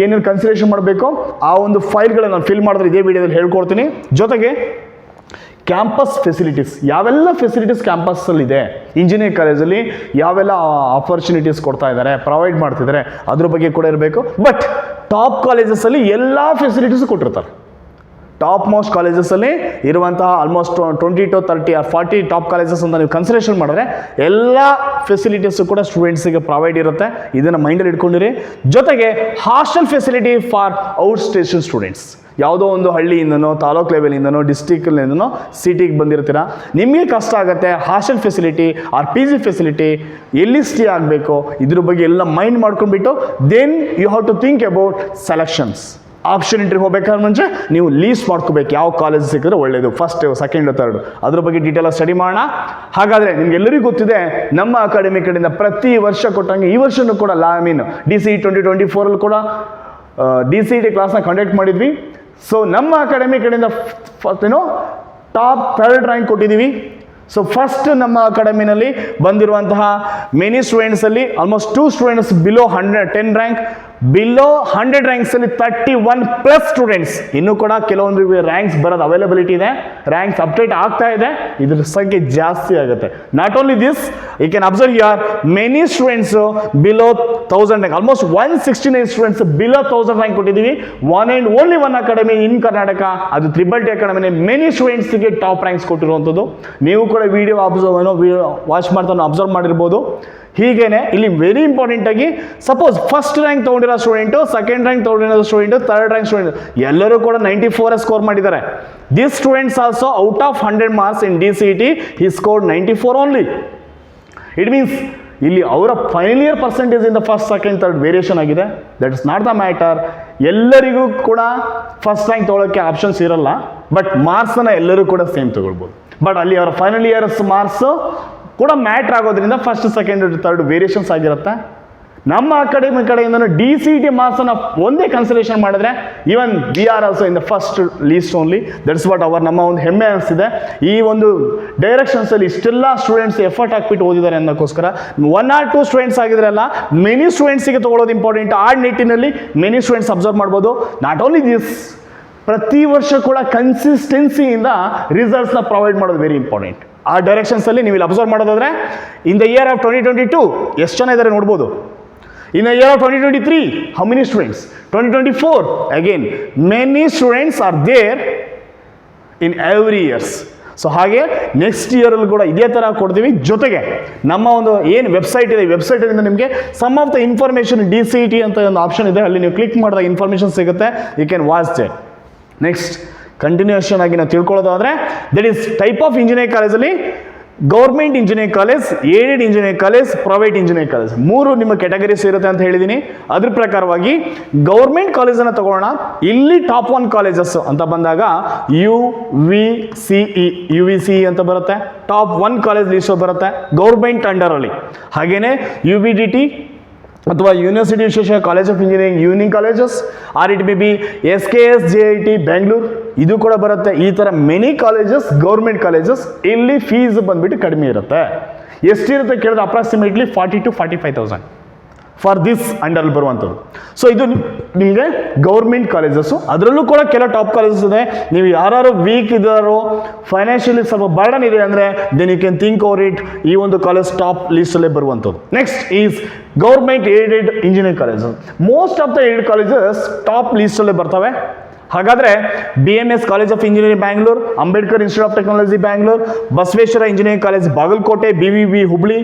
ಏನೇನು ಕನ್ಸಿಡರೇಷನ್ ಮಾಡಬೇಕು ಆ ಒಂದು ಫೈಲ್ಗಳನ್ನು ನಾನು ಫಿಲ್ ಮಾಡಿದ್ರೆ ಇದೇ ವಿಡಿಯೋದಲ್ಲಿ ಹೇಳ್ಕೊಡ್ತೀನಿ. ಜೊತೆಗೆ ಕ್ಯಾಂಪಸ್ ಫೆಸಿಲಿಟೀಸ್, ಯಾವೆಲ್ಲ ಫೆಸಿಲಿಟೀಸ್ ಕ್ಯಾಂಪಸ್ಸಲ್ಲಿದೆ, ಇಂಜಿನಿಯರಿಂಗ್ ಕಾಲೇಜಲ್ಲಿ ಯಾವೆಲ್ಲ ಆಪರ್ಚುನಿಟೀಸ್ ಕೊಡ್ತಾ ಇದ್ದಾರೆ, ಪ್ರೊವೈಡ್ ಮಾಡ್ತಿದ್ದಾರೆ, ಅದ್ರ ಬಗ್ಗೆ ಕೂಡ ಇರಬೇಕು. ಬಟ್ ಟಾಪ್ ಕಾಲೇಜಸಲ್ಲಿ ಎಲ್ಲ ಫೆಸಿಲಿಟೀಸು ಕೊಟ್ಟಿರ್ತಾರೆ. ಟಾಪ್ ಮೋಸ್ಟ್ ಕಾಲೇಜಸಲ್ಲಿ ಇರುವಂತಹ almost 20 to 30 or 40 top colleges ಅಂತ ನೀವು ಕನ್ಸಿಡರೇಷನ್ ಮಾಡಿದ್ರೆ ಎಲ್ಲ ಫೆಸಿಲಿಟೀಸು ಕೂಡ ಸ್ಟೂಡೆಂಟ್ಸಿಗೆ ಪ್ರೊವೈಡ್ ಇರುತ್ತೆ. ಇದನ್ನು ಮೈಂಡಲ್ಲಿ ಇಟ್ಕೊಂಡಿರಿ. ಜೊತೆಗೆ hostel facility for out station students, ಯಾವುದೋ ಒಂದು ಹಳ್ಳಿಯಿಂದನೋ, ತಾಲೂಕು ಲೆವೆಲಿಂದನೋ, ಡಿಸ್ಟಿಕ್ಲಿಂದನೋ ಸಿಟಿಗೆ ಬಂದಿರ್ತೀರಾ, ನಿಮಗೆ ಕಷ್ಟ ಆಗುತ್ತೆ. Hostel facility or PG facility ಎಲ್ಲಿ ಸ್ಟೇ ಆಗಬೇಕು ಇದ್ರ ಬಗ್ಗೆ ಎಲ್ಲ ಮೈಂಡ್ ಮಾಡ್ಕೊಂಡ್ಬಿಟ್ಟು then you have to think about selections. Option ಎಂಟ್ರಿಗೆ ಹೋಗ್ಬೇಕಾದ್ರೆ ಮುಂಚೆ ನೀವು ಲೀಸ್ಟ್ ಮಾಡ್ಕೋಬೇಕು, ಯಾವ ಕಾಲೇಜ್ ಸಿಕ್ಕಿದ್ರೆ ಒಳ್ಳೆಯದು, ಫಸ್ಟ್, ಸೆಕೆಂಡ್, ಥರ್ಡ್, ಅದ್ರ ಬಗ್ಗೆ ಡೀಟೇಲ್ ಸ್ಟಡಿ ಮಾಡೋಣ. ಹಾಗಾದರೆ ನಿಮ್ಗೆಲ್ಲರಿಗೂ ಗೊತ್ತಿದೆ ನಮ್ಮ ಅಕಾಡೆಮಿ ಕಡೆಯಿಂದ ಪ್ರತಿ ವರ್ಷ ಕೊಟ್ಟಂಗೆ ಈ ವರ್ಷನೂ ಕೂಡ DCE 2024 ಕೂಡ DCET ಕ್ಲಾಸ್ನ ಕಂಡಕ್ಟ್ ಮಾಡಿದ್ವಿ. ಸೊ ನಮ್ಮ ಅಕಾಡೆಮಿ ಕಡೆಯಿಂದ ಟಾಪ್ 3rd ರ್ಯಾಂಕ್ ಕೊಟ್ಟಿದ್ದೀವಿ. ಸೊ ಫಸ್ಟ್ ನಮ್ಮ ಅಕಾಡೆಮಿನಲ್ಲಿ ಬಂದಿರುವಂತಹ ಮೆನಿ ಸ್ಟೂಡೆಂಟ್ಸಲ್ಲಿ almost 2 students below 10 rank, below 100 ರ್ಯಾಂಕ್ಸಲ್ಲಿ 31+ ಸ್ಟೂಡೆಂಟ್ಸ್. ಇನ್ನೂ ಕೂಡ ಕೆಲವೊಂದು ರ್ಯಾಂಕ್ಸ್ ಬರೋದು ಅವೈಲಬಿಲಿಟಿ ಇದೆ, ರ್ಯಾಂಕ್ಸ್ ಅಪ್ಡೇಟ್ ಆಗ್ತಾ ಇದೆ, ಇದ್ರ ಸಂಖ್ಯೆ ಜಾಸ್ತಿ ಆಗುತ್ತೆ. Not only this, you can observe here many students below 1000 rank, almost 169 students below 1000 rank ಕೊಟ್ಟಿದ್ದೀವಿ. One and only one academy in Karnataka, ಅದು ತ್ರಿಬಲ್ ಟಿ ಅಕಾಡೆಮಿನೇ ಮೆನಿ ಸ್ಟೂಡೆಂಟ್ಸ್ಗೆ ಟಾಪ್ ರ್ಯಾಂಕ್ಸ್ ಕೊಟ್ಟಿರುವಂಥದ್ದು. ನೀವು ಕೂಡ ವಿಡಿಯೋ ವಾಚ್ ಮಾಡ್ತಾ ಅಬ್ಸರ್ವ್ ಮಾಡಿರ್ಬೋದು. ಹೀಗೇನೆ ಇಲ್ಲಿ ವೆರಿ ಇಂಪಾರ್ಟೆಂಟ್ ಆಗಿ ಸಪೋಸ್ ಫಸ್ಟ್ ರ್ಯಾಂಕ್ ತೊಗೊಂಡಿರೋ ಸ್ಟೂಡೆಂಟು, ಸೆಕೆಂಡ್ ರ್ಯಾಂಕ್ ತೊಗೊಂಡಿರೋ ಸ್ಟೂಡೆಂಟು, ಥರ್ಡ್ ರ್ಯಾಂಕ್ ಸ್ಟೂಡೆಂಟ್ ಎಲ್ಲರೂ ಕೂಡ 94 ಸ್ಕೋರ್ ಮಾಡಿದ್ದಾರೆ. This students also out of 100 marks in DCET he scored 94 only. It means ಇಲ್ಲಿ ಅವರ ಫೈನಲ್ ಇಯರ್ ಪರ್ಸೆಂಟೇಜ್ ಇಂದ ಫಸ್ಟ್ ಸೆಕೆಂಡ್ ಥರ್ಡ್ ವೇರಿಯೇಷನ್ ಆಗಿದೆ. That is not the matter. ಎಲ್ಲರಿಗೂ ಕೂಡ ಫಸ್ಟ್ ರ್ಯಾಂಕ್ ತೊಗೊಳಕ್ಕೆ ಆಪ್ಷನ್ಸ್ ಇರಲ್ಲ, ಬಟ್ ಮಾರ್ಕ್ಸನ್ನು ಎಲ್ಲರೂ ಕೂಡ ಸೇಮ್ ತೊಗೊಳ್ಬೋದು. ಬಟ್ ಅಲ್ಲಿ ಅವರ ಫೈನಲ್ ಇಯರ್ಸ್ ಮಾರ್ಕ್ಸು ಕೂಡ ಮ್ಯಾಟ್ರ್ ಆಗೋದ್ರಿಂದ ಫಸ್ಟ್ ಸೆಕೆಂಡ್ ಥರ್ಡ್ ವೇರಿಯೇಷನ್ಸ್ ಆಗಿರುತ್ತೆ. ನಮ್ಮ ಅಕಾಡೆಮಿ ಕಡೆಯಿಂದನೂ DCET ಮಾರ್ಕ್ಸನ್ನು ಒಂದೇ ಕನ್ಸಿಡರೇಷನ್ ಮಾಡಿದ್ರೆ even we are also in the first list only. That's what ನಮ್ಮ ಒಂದು ಹೆಮ್ಮೆ ಅನಿಸ್ತಿದೆ. ಈ ಒಂದು ಡೈರೆಕ್ಷನ್ಸಲ್ಲಿ ಇಷ್ಟೆಲ್ಲ ಸ್ಟೂಡೆಂಟ್ಸ್ ಎಫರ್ಟ್ ಹಾಕ್ಬಿಟ್ಟು ಓದಿದ್ದಾರೆ ಅನ್ನೋಕ್ಕೋಸ್ಕರ 1 or 2 ಸ್ಟೂಡೆಂಟ್ಸ್ ಆಗಿದ್ರಲ್ಲ, ಮೆನಿ ಸ್ಟೂಡೆಂಟ್ಸಿಗೆ ತೊಗೊಳ್ಳೋದು ಇಂಪಾರ್ಟೆಂಟ್. ಆ ನಿಟ್ಟಿನಲ್ಲಿ ಮೆನಿ ಸ್ಟೂಡೆಂಟ್ಸ್ ಅಬ್ಸರ್ವ್ ಮಾಡ್ಬೋದು. ನಾಟ್ ಓನ್ಲಿ ದಿಸ್, ಪ್ರತಿ ವರ್ಷ ಕೂಡ ಕನ್ಸಿಸ್ಟೆನ್ಸಿಯಿಂದ ರಿಸಲ್ಟ್ಸ್ನ ಪ್ರೊವೈಡ್ ಮಾಡೋದು ವೆರಿ ಇಂಪಾರ್ಟೆಂಟ್. ಆ ಡೈರೆಕ್ಷನ್ಸಲ್ಲಿ ನೀವು ಇಲ್ಲಿ ಅಬ್ಸರ್ವ್ ಮಾಡೋದಾದ್ರೆ ಇನ್ ದ ಇಯರ್ ಆಫ್ 2022 ಎಷ್ಟು ಜನ ಇದ್ದಾರೆ ನೋಡ್ಬೋದು. In the year of 2023 how many students, 2024 again many students are there in every years. So ಹಾಗೆ ನೆಕ್ಸ್ಟ್ ಇಯರಲ್ಲಿ ಕೂಡ ಇದೇ ಥರ ಕೊಡ್ತೀವಿ. ಜೊತೆಗೆ ನಮ್ಮ ಒಂದು ಏನು ವೆಬ್ಸೈಟ್ ಇದೆ, ವೆಬ್ಸೈಟಿಂದ ನಿಮಗೆ some of the information DCET ಅಂತ ಒಂದು ಆಪ್ಷನ್ ಇದೆ, ಅಲ್ಲಿ ನೀವು ಕ್ಲಿಕ್ ಮಾಡಿದಾಗ ಇನ್ಫಾರ್ಮೇಷನ್ ಸಿಗುತ್ತೆ. You can watch there. Next continuation ಆಗಿ ನಾವು ತಿಳ್ಕೊಳ್ಳೋದಾದರೆ, that is type of engineering ಕಾಲೇಜಲ್ಲಿ government engineering college, aided engineering college, private engineering college 3 ನಿಮ್ಮ ಕ್ಯಾಟಗರೀಸ್ ಇರುತ್ತೆ ಅಂತ ಹೇಳಿದ್ದೀನಿ. ಅದ್ರ ಪ್ರಕಾರವಾಗಿ ಗೌರ್ಮೆಂಟ್ ಕಾಲೇಜನ್ನು ತಗೊಳ್ಳೋಣ. ಇಲ್ಲಿ ಟಾಪ್ 1 ಕಾಲೇಜಸ್ ಅಂತ ಬಂದಾಗ UVCE ಅಂತ ಬರುತ್ತೆ, ಟಾಪ್ 1 ಕಾಲೇಜ್ ಲಿಸ್ಟ್ ಬರುತ್ತೆ ಗೌರ್ಮೆಂಟ್ ಅಂಡರಲ್ಲಿ. ಹಾಗೆಯೇ UVDT ಅಥವಾ university Visvesvaraya college of engineering ಯೂನಿಂಗ್ colleges, or it may be SKS JIT Bengaluru, ಇದು ಕೂಡ ಬರುತ್ತೆ. ಈ ಥರ ಮೆನಿ ಕಾಲೇಜಸ್ ಗೌರ್ಮೆಂಟ್ ಕಾಲೇಜಸ್. ಇಲ್ಲಿ ಫೀಸ್ ಬಂದ್ಬಿಟ್ಟು ಕಡಿಮೆ ಇರುತ್ತೆ. ಎಷ್ಟಿರುತ್ತೆ ಕೇಳಿದ್ರೆ ಅಪ್ರಾಕ್ಸಿಮೇಟ್ಲಿ 40,000 to 45,000 ಫಾರ್ ದಿಸ್ ಅಂಡರಲ್ಲಿ ಬರುವಂಥದ್ದು. ಸೊ ಇದು ನಿಮಗೆ ಗೌರ್ಮೆಂಟ್ ಕಾಲೇಜಸ್ಸು. ಅದರಲ್ಲೂ ಕೂಡ ಕೆಲವು ಟಾಪ್ ಕಾಲೇಜಸ್ ಇದೆ. ನೀವು ಯಾರು ವೀಕ್ ಇದ್ದಾರೋ, ಫೈನಾನ್ಷಿಯಲಿ ಸ್ವಲ್ಪ ಬರ್ಡನ್ ಇದೆ ಅಂದರೆ then you can think over it. ಈ ಒಂದು ಕಾಲೇಜ್ ಟಾಪ್ ಲಿಸ್ಟಲ್ಲೇ ಬರುವಂಥದ್ದು. Next is government aided engineering colleges. Most of the aided colleges top ಲಿಸ್ಟಲ್ಲೇ ಬರ್ತವೆ. ಹಾಗಾದರೆ BMS college of engineering Bangalore, Ambedkar institute of technology Bangalore, Basaveshwara engineering college Bagalkote, BVB Hubli,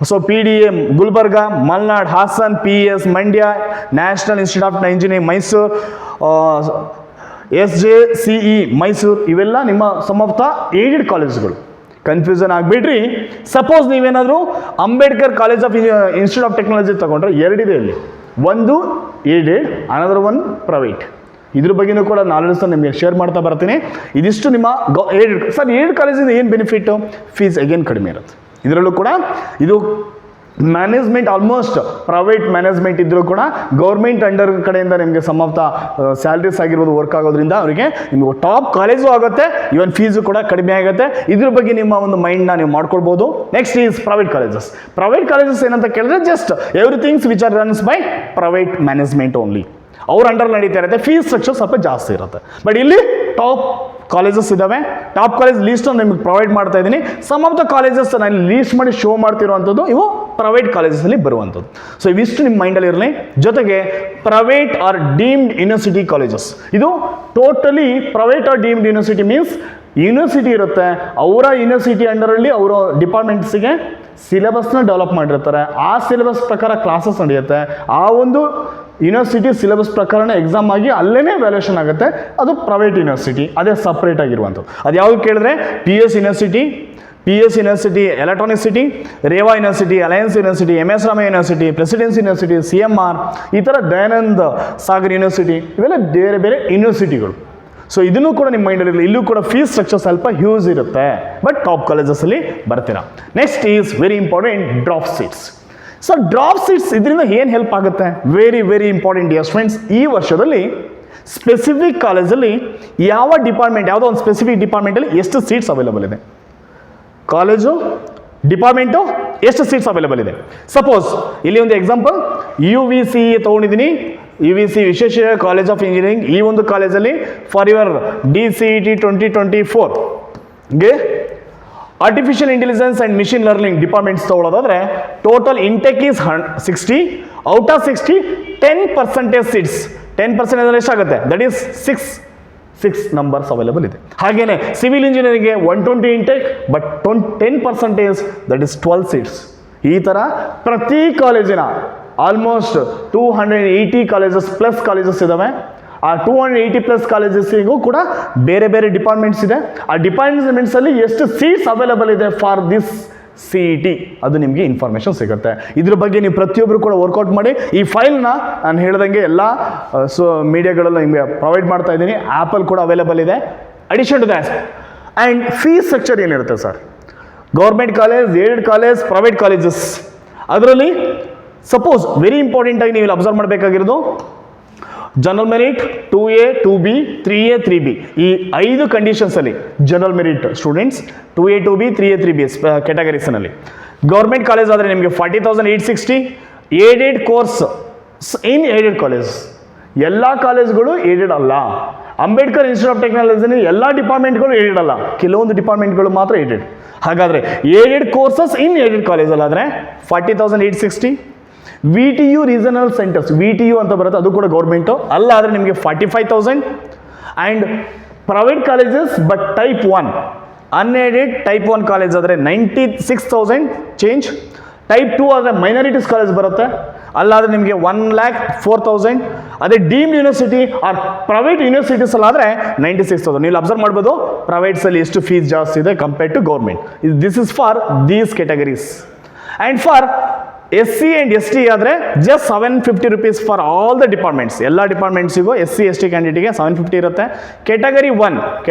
so PDA Gulbarga, Malnad Hassan, PES Mandya, national institute of engineering Mysuru, SJCE Mysuru, ಇವೆಲ್ಲ ನಿಮ್ಮ some of the aided ಕಾಲೇಜ್ಗಳು. Confusion ಆಗಬೇಡ್ರಿ. Suppose ನೀವೇನಾದರೂ Ambedkar college of institute of technology ತಗೊಂಡ್ರೆ ಎರಡಿದೆ ಇಲ್ಲಿ, ಒಂದು ಏಡೆಡ್, ಅನದರ್ ಒನ್ ಪ್ರೈವೇಟ್. ಇದ್ರ ಬಗ್ಗೆನೂ ಕೂಡ ನಾಲೆಡ್ಸ್ ನಿಮಗೆ ಶೇರ್ ಮಾಡ್ತಾ ಬರ್ತೀನಿ. ಇದಿಷ್ಟು ನಿಮ್ಮ ಏಡೆಡ್. ಸರ್ ಏಡೆಡ್ ಕಾಲೇಜಿಂದ ಏನು ಬೆನಿಫಿಟ್ಟು? ಫೀಸ್ ಅಗೇನ್ ಕಡಿಮೆ ಇರುತ್ತೆ. ಇದರಲ್ಲೂ ಕೂಡ ಇದು ಮ್ಯಾನೇಜ್ಮೆಂಟ್ ಆಲ್ಮೋಸ್ಟ್ ಪ್ರೈವೇಟ್ ಮ್ಯಾನೇಜ್ಮೆಂಟ್ ಇದ್ದರೂ ಕೂಡ ಗೌರ್ಮೆಂಟ್ ಅಂಡರ್ ಕಡೆಯಿಂದ ನಿಮಗೆ ಸಮ್ ಆಫ್ ದ ಸ್ಯಾಲ್ರೀಸ್ ಆಗಿರ್ಬೋದು ವರ್ಕ್ ಆಗೋದ್ರಿಂದ ಅವರಿಗೆ ನಿಮಗೆ ಟಾಪ್ ಕಾಲೇಜು ಆಗುತ್ತೆ, ಇವನ್ ಫೀಸು ಕೂಡ ಕಡಿಮೆ ಆಗುತ್ತೆ. ಇದ್ರ ಬಗ್ಗೆ ನಿಮ್ಮ ಒಂದು ಮೈಂಡ್ನ ನೀವು ಮಾಡ್ಕೊಳ್ಬೋದು. Next is private colleges. Private colleges ಏನಂತ ಕೇಳಿದ್ರೆ just everythings which are runs by private management only. ಅವ್ರ ಅಂಡರ್ ನಡೀತಾ ಇರುತ್ತೆ, ಫೀಸ್ ಸ್ಟ್ರಕ್ಚರ್ ಸ್ವಲ್ಪ ಜಾಸ್ತಿ ಇರುತ್ತೆ. ಬಟ್ ಇಲ್ಲಿ ಟಾಪ್ ಕಾಲೇಜಸ್ ಇದ್ದಾವೆ. ಟಾಪ್ ಕಾಲೇಜ್ ಲೀಸ್ಟನ್ನು ನಿಮಗೆ ಪ್ರೊವೈಡ್ ಮಾಡ್ತಾ ಇದ್ದೀನಿ. ಸಮ್ ಆಫ್ ದ ಕಾಲೇಜಸ್ ನಾನು ಲೀಸ್ಟ್ ಮಾಡಿ ಶೋ ಮಾಡ್ತಿರುವಂಥದ್ದು ಇವು ಪ್ರೈವೇಟ್ ಕಾಲೇಜಸ್ನಲ್ಲಿ ಬರುವಂಥದ್ದು. ಸೊ ಇವಿಷ್ಟು ನಿಮ್ಮ ಮೈಂಡಲ್ಲಿ ಇರಲಿ. ಜೊತೆಗೆ private or deemed university colleges. ಇದು totally private or deemed university means university ಇರುತ್ತೆ, ಅವರ ಯೂನಿವರ್ಸಿಟಿ ಅಂಡರಲ್ಲಿ ಅವರ ಡಿಪಾರ್ಟ್ಮೆಂಟ್ಸಿಗೆ ಸಿಲೆಬಸ್ನ ಡೆವಲಪ್ ಮಾಡಿರ್ತಾರೆ. ಆ ಸಿಲೆಬಸ್ ಪ್ರಕಾರ ಕ್ಲಾಸಸ್ ನಡೆಯುತ್ತೆ. ಆ ಒಂದು ಯೂನಿವರ್ಸಿಟಿ ಸಿಲೆಬಸ್ ಪ್ರಕಾರನೇ ಎಕ್ಸಾಮ್ ಆಗಿ ಅಲ್ಲೇ ವ್ಯಾಲ್ಯೂಷನ್ ಆಗುತ್ತೆ. ಅದು ಪ್ರೈವೇಟ್ ಯೂನಿವರ್ಸಿಟಿ, ಅದೇ ಸಪ್ರೇಟ್ ಆಗಿರುವಂಥದ್ದು. ಅದು ಯಾವುದು ಕೇಳಿದ್ರೆ PS university, electronic city, Reva university, Alliance university, MS Ramaiah university, Presidency university, CMR, ಈ ಥರ ದಯಾನಂದ ಸಾಗರ್ ಯೂನಿವರ್ಸಿಟಿ, ಇವೆಲ್ಲ ಬೇರೆ ಬೇರೆ ಯೂನಿವರ್ಸಿಟಿಗಳು. ಸೊ ಇದನ್ನು ಕೂಡ ನಿಮ್ಮ ಮೈಂಡಲ್ಲಿ, ಇಲ್ಲೂ ಕೂಡ ಫೀಸ್ ಸ್ಟ್ರಕ್ಚರ್ ಸ್ವಲ್ಪ ಹ್ಯೂಸ್ ಇರುತ್ತೆ, ಬಟ್ ಟಾಪ್ ಕಾಲೇಜಸಲ್ಲಿ ಬರ್ತೀರಾ. Next is very important, drop seats. So drop seats ಇದರಿಂದ ಏನು ಹೆಲ್ಪ್ ಆಗುತ್ತೆ? Very very important dear friends. ಈ ವರ್ಷದಲ್ಲಿ ಸ್ಪೆಸಿಫಿಕ್ ಕಾಲೇಜಲ್ಲಿ ಯಾವ ಡಿಪಾರ್ಟ್ಮೆಂಟ್, ಯಾವುದೋ ಒಂದು ಸ್ಪೆಸಿಫಿಕ್ ಡಿಪಾರ್ಟ್ಮೆಂಟಲ್ಲಿ ಎಷ್ಟು ಸೀಟ್ಸ್ ಅವೈಲೇಬಲ್ ಇದೆ, ಕಾಲೇಜು, ಡಿಪಾರ್ಟ್ಮೆಂಟು, ಎಷ್ಟು ಸೀಟ್ಸ್ ಅವೈಲೇಬಲ್ ಇದೆ. ಸಪೋಸ್ ಇಲ್ಲಿ ಒಂದು ಎಕ್ಸಾಂಪಲ್ UVC ತೊಗೊಂಡಿದ್ದೀನಿ, UVC Visvesvaraya college of engineering. ಈ ಒಂದು ಕಾಲೇಜಲ್ಲಿ ಫಾರ್ ಯುವರ್ DCET 2024ಗೆ artificial intelligence and machine learning departments ತೊಗೊಳೋದಾದ್ರೆ total intake is 60. Out of 60 10% seats. 10% ಅಂದರೆ ಎಷ್ಟಾಗುತ್ತೆ? ದಟ್ ಈಸ್ 6 ನಂಬರ್ಸ್ ಅವೈಲೇಬಲ್ ಇದೆ. ಹಾಗೇನೆ ಸಿವಿಲ್ ಇಂಜಿನಿಯರಿಂಗ್ಗೆ 120 intake, but 10% that is 12 seats. ಈ ಥರ ಪ್ರತಿ ಕಾಲೇಜಿನ ಆಲ್ಮೋಸ್ಟ್ 280 ಕಾಲೇಜಸ್ ಪ್ಲಸ್ ಕಾಲೇಜಸ್ ಇದ್ದಾವೆ. ಆ 280 ಪ್ಲಸ್ ಕಾಲೇಜಸ್ಸಿಗೂ ಕೂಡ ಬೇರೆ ಬೇರೆ ಡಿಪಾರ್ಟ್ಮೆಂಟ್ಸ್ ಇದೆ. ಆ ಡಿಪಾರ್ಟ್ಮೆಂಟ್ಸಲ್ಲಿ ಎಷ್ಟು ಸೀಟ್ಸ್ ಅವೈಲೇಬಲ್ ಇದೆ ಫಾರ್ ದಿಸ್ CET ಅದು ನಿಮಗೆ ಇನ್ಫಾರ್ಮೇಷನ್ ಸಿಗುತ್ತೆ. ಇದ್ರ ಬಗ್ಗೆ ನೀವು ಪ್ರತಿಯೊಬ್ಬರು ಕೂಡ ವರ್ಕೌಟ್ ಮಾಡಿ. ಈ ಫೈಲ್ನ ನಾನು ಹೇಳ್ದಂಗೆ ಎಲ್ಲ ಮೀಡಿಯಾಗಳಲ್ಲೂ ನಿಮಗೆ ಪ್ರೊವೈಡ್ ಮಾಡ್ತಾ ಇದ್ದೀನಿ. ಆ್ಯಪಲ್ಲಿ ಕೂಡ ಅವೈಲೇಬಲ್ ಇದೆ. Addition to that and fees structure ಏನಿರುತ್ತೆ sir? Government college, aided college, private colleges, ಅದರಲ್ಲಿ ಸಪೋಸ್ ವೆರಿ ಇಂಪಾರ್ಟೆಂಟಾಗಿ ನೀವು ಇಲ್ಲಿ ಅಬ್ಸರ್ವ್ ಮಾಡಬೇಕಾಗಿರೋದು general merit 2A 2B 3A 3B ಈ 5 ಕಂಡೀಷನ್ಸಲ್ಲಿ general merit students 2A 2B 3A 3B ಕ್ಯಾಟಗರೀಸ್ನಲ್ಲಿ. ಗೌರ್ಮೆಂಟ್ ಕಾಲೇಜ್ ಆದರೆ ನಿಮಗೆ 40,860. Aided course in aided college, ಎಲ್ಲ ಕಾಲೇಜ್ಗಳು ಏಡೆಡ್ ಅಲ್ಲ. ಅಂಬೇಡ್ಕರ್ ಇನ್ಸ್ಟಿಟ್ಯೂಟ್ ಆಫ್ ಟೆಕ್ನಾಲಜಿನ ಎಲ್ಲ ಡಿಪಾರ್ಟ್ಮೆಂಟ್ಗಳು ಏಡೆಡ್ ಅಲ್ಲ, ಕೆಲವೊಂದು ಡಿಪಾರ್ಟ್ಮೆಂಟ್ಗಳು ಮಾತ್ರ ಏಡೆಡ್. ಹಾಗಾದರೆ ಏಡೆಡ್ ಕೋರ್ಸಸ್ ಇನ್ ಏಡೆಡ್ ಕಾಲೇಜಲ್ಲಾದರೆ 40,860. VTU ರೀಸನಲ್ ಸೆಂಟರ್ಸ್, VTU ಅಂತ ಬರುತ್ತೆ, ಅದು ಕೂಡ ಗೌರ್ಮೆಂಟು ಅಲ್ಲ, ಆದರೆ ನಿಮಗೆ 45,000. And private colleges but type 1 unaided type 1 college ಆದರೆ 96,000 ಚೇಂಜ್. ಟೈಪ್ 2 ಆದರೆ ಮೈನಾರಿಟೀಸ್ ಕಾಲೇಜ್ ಬರುತ್ತೆ, ಅಲ್ಲಾದರೆ ನಿಮಗೆ 1,04,000. ಅದೇ deemed university or private universities ಅಲ್ಲಾದರೆ 96,000. ನೀವು ಅಬ್ಸರ್ವ್ ಮಾಡ್ಬೋದು ಪ್ರೈವೇಟ್ಸಲ್ಲಿ ಎಷ್ಟು ಫೀಸ್ ಜಾಸ್ತಿ ಇದೆ compared to government. This is for these categories. And for SC and ST ಆದರೆ just 750 rupees for all the departments. ಎಲ್ಲ ಡಿಪಾರ್ಟ್ಮೆಂಟ್ಸಿಗೂ SC ST ಕ್ಯಾಂಡಿಡೇಟ್ಗೆ 750 ಇರುತ್ತೆ. ಕೆಟಗರಿ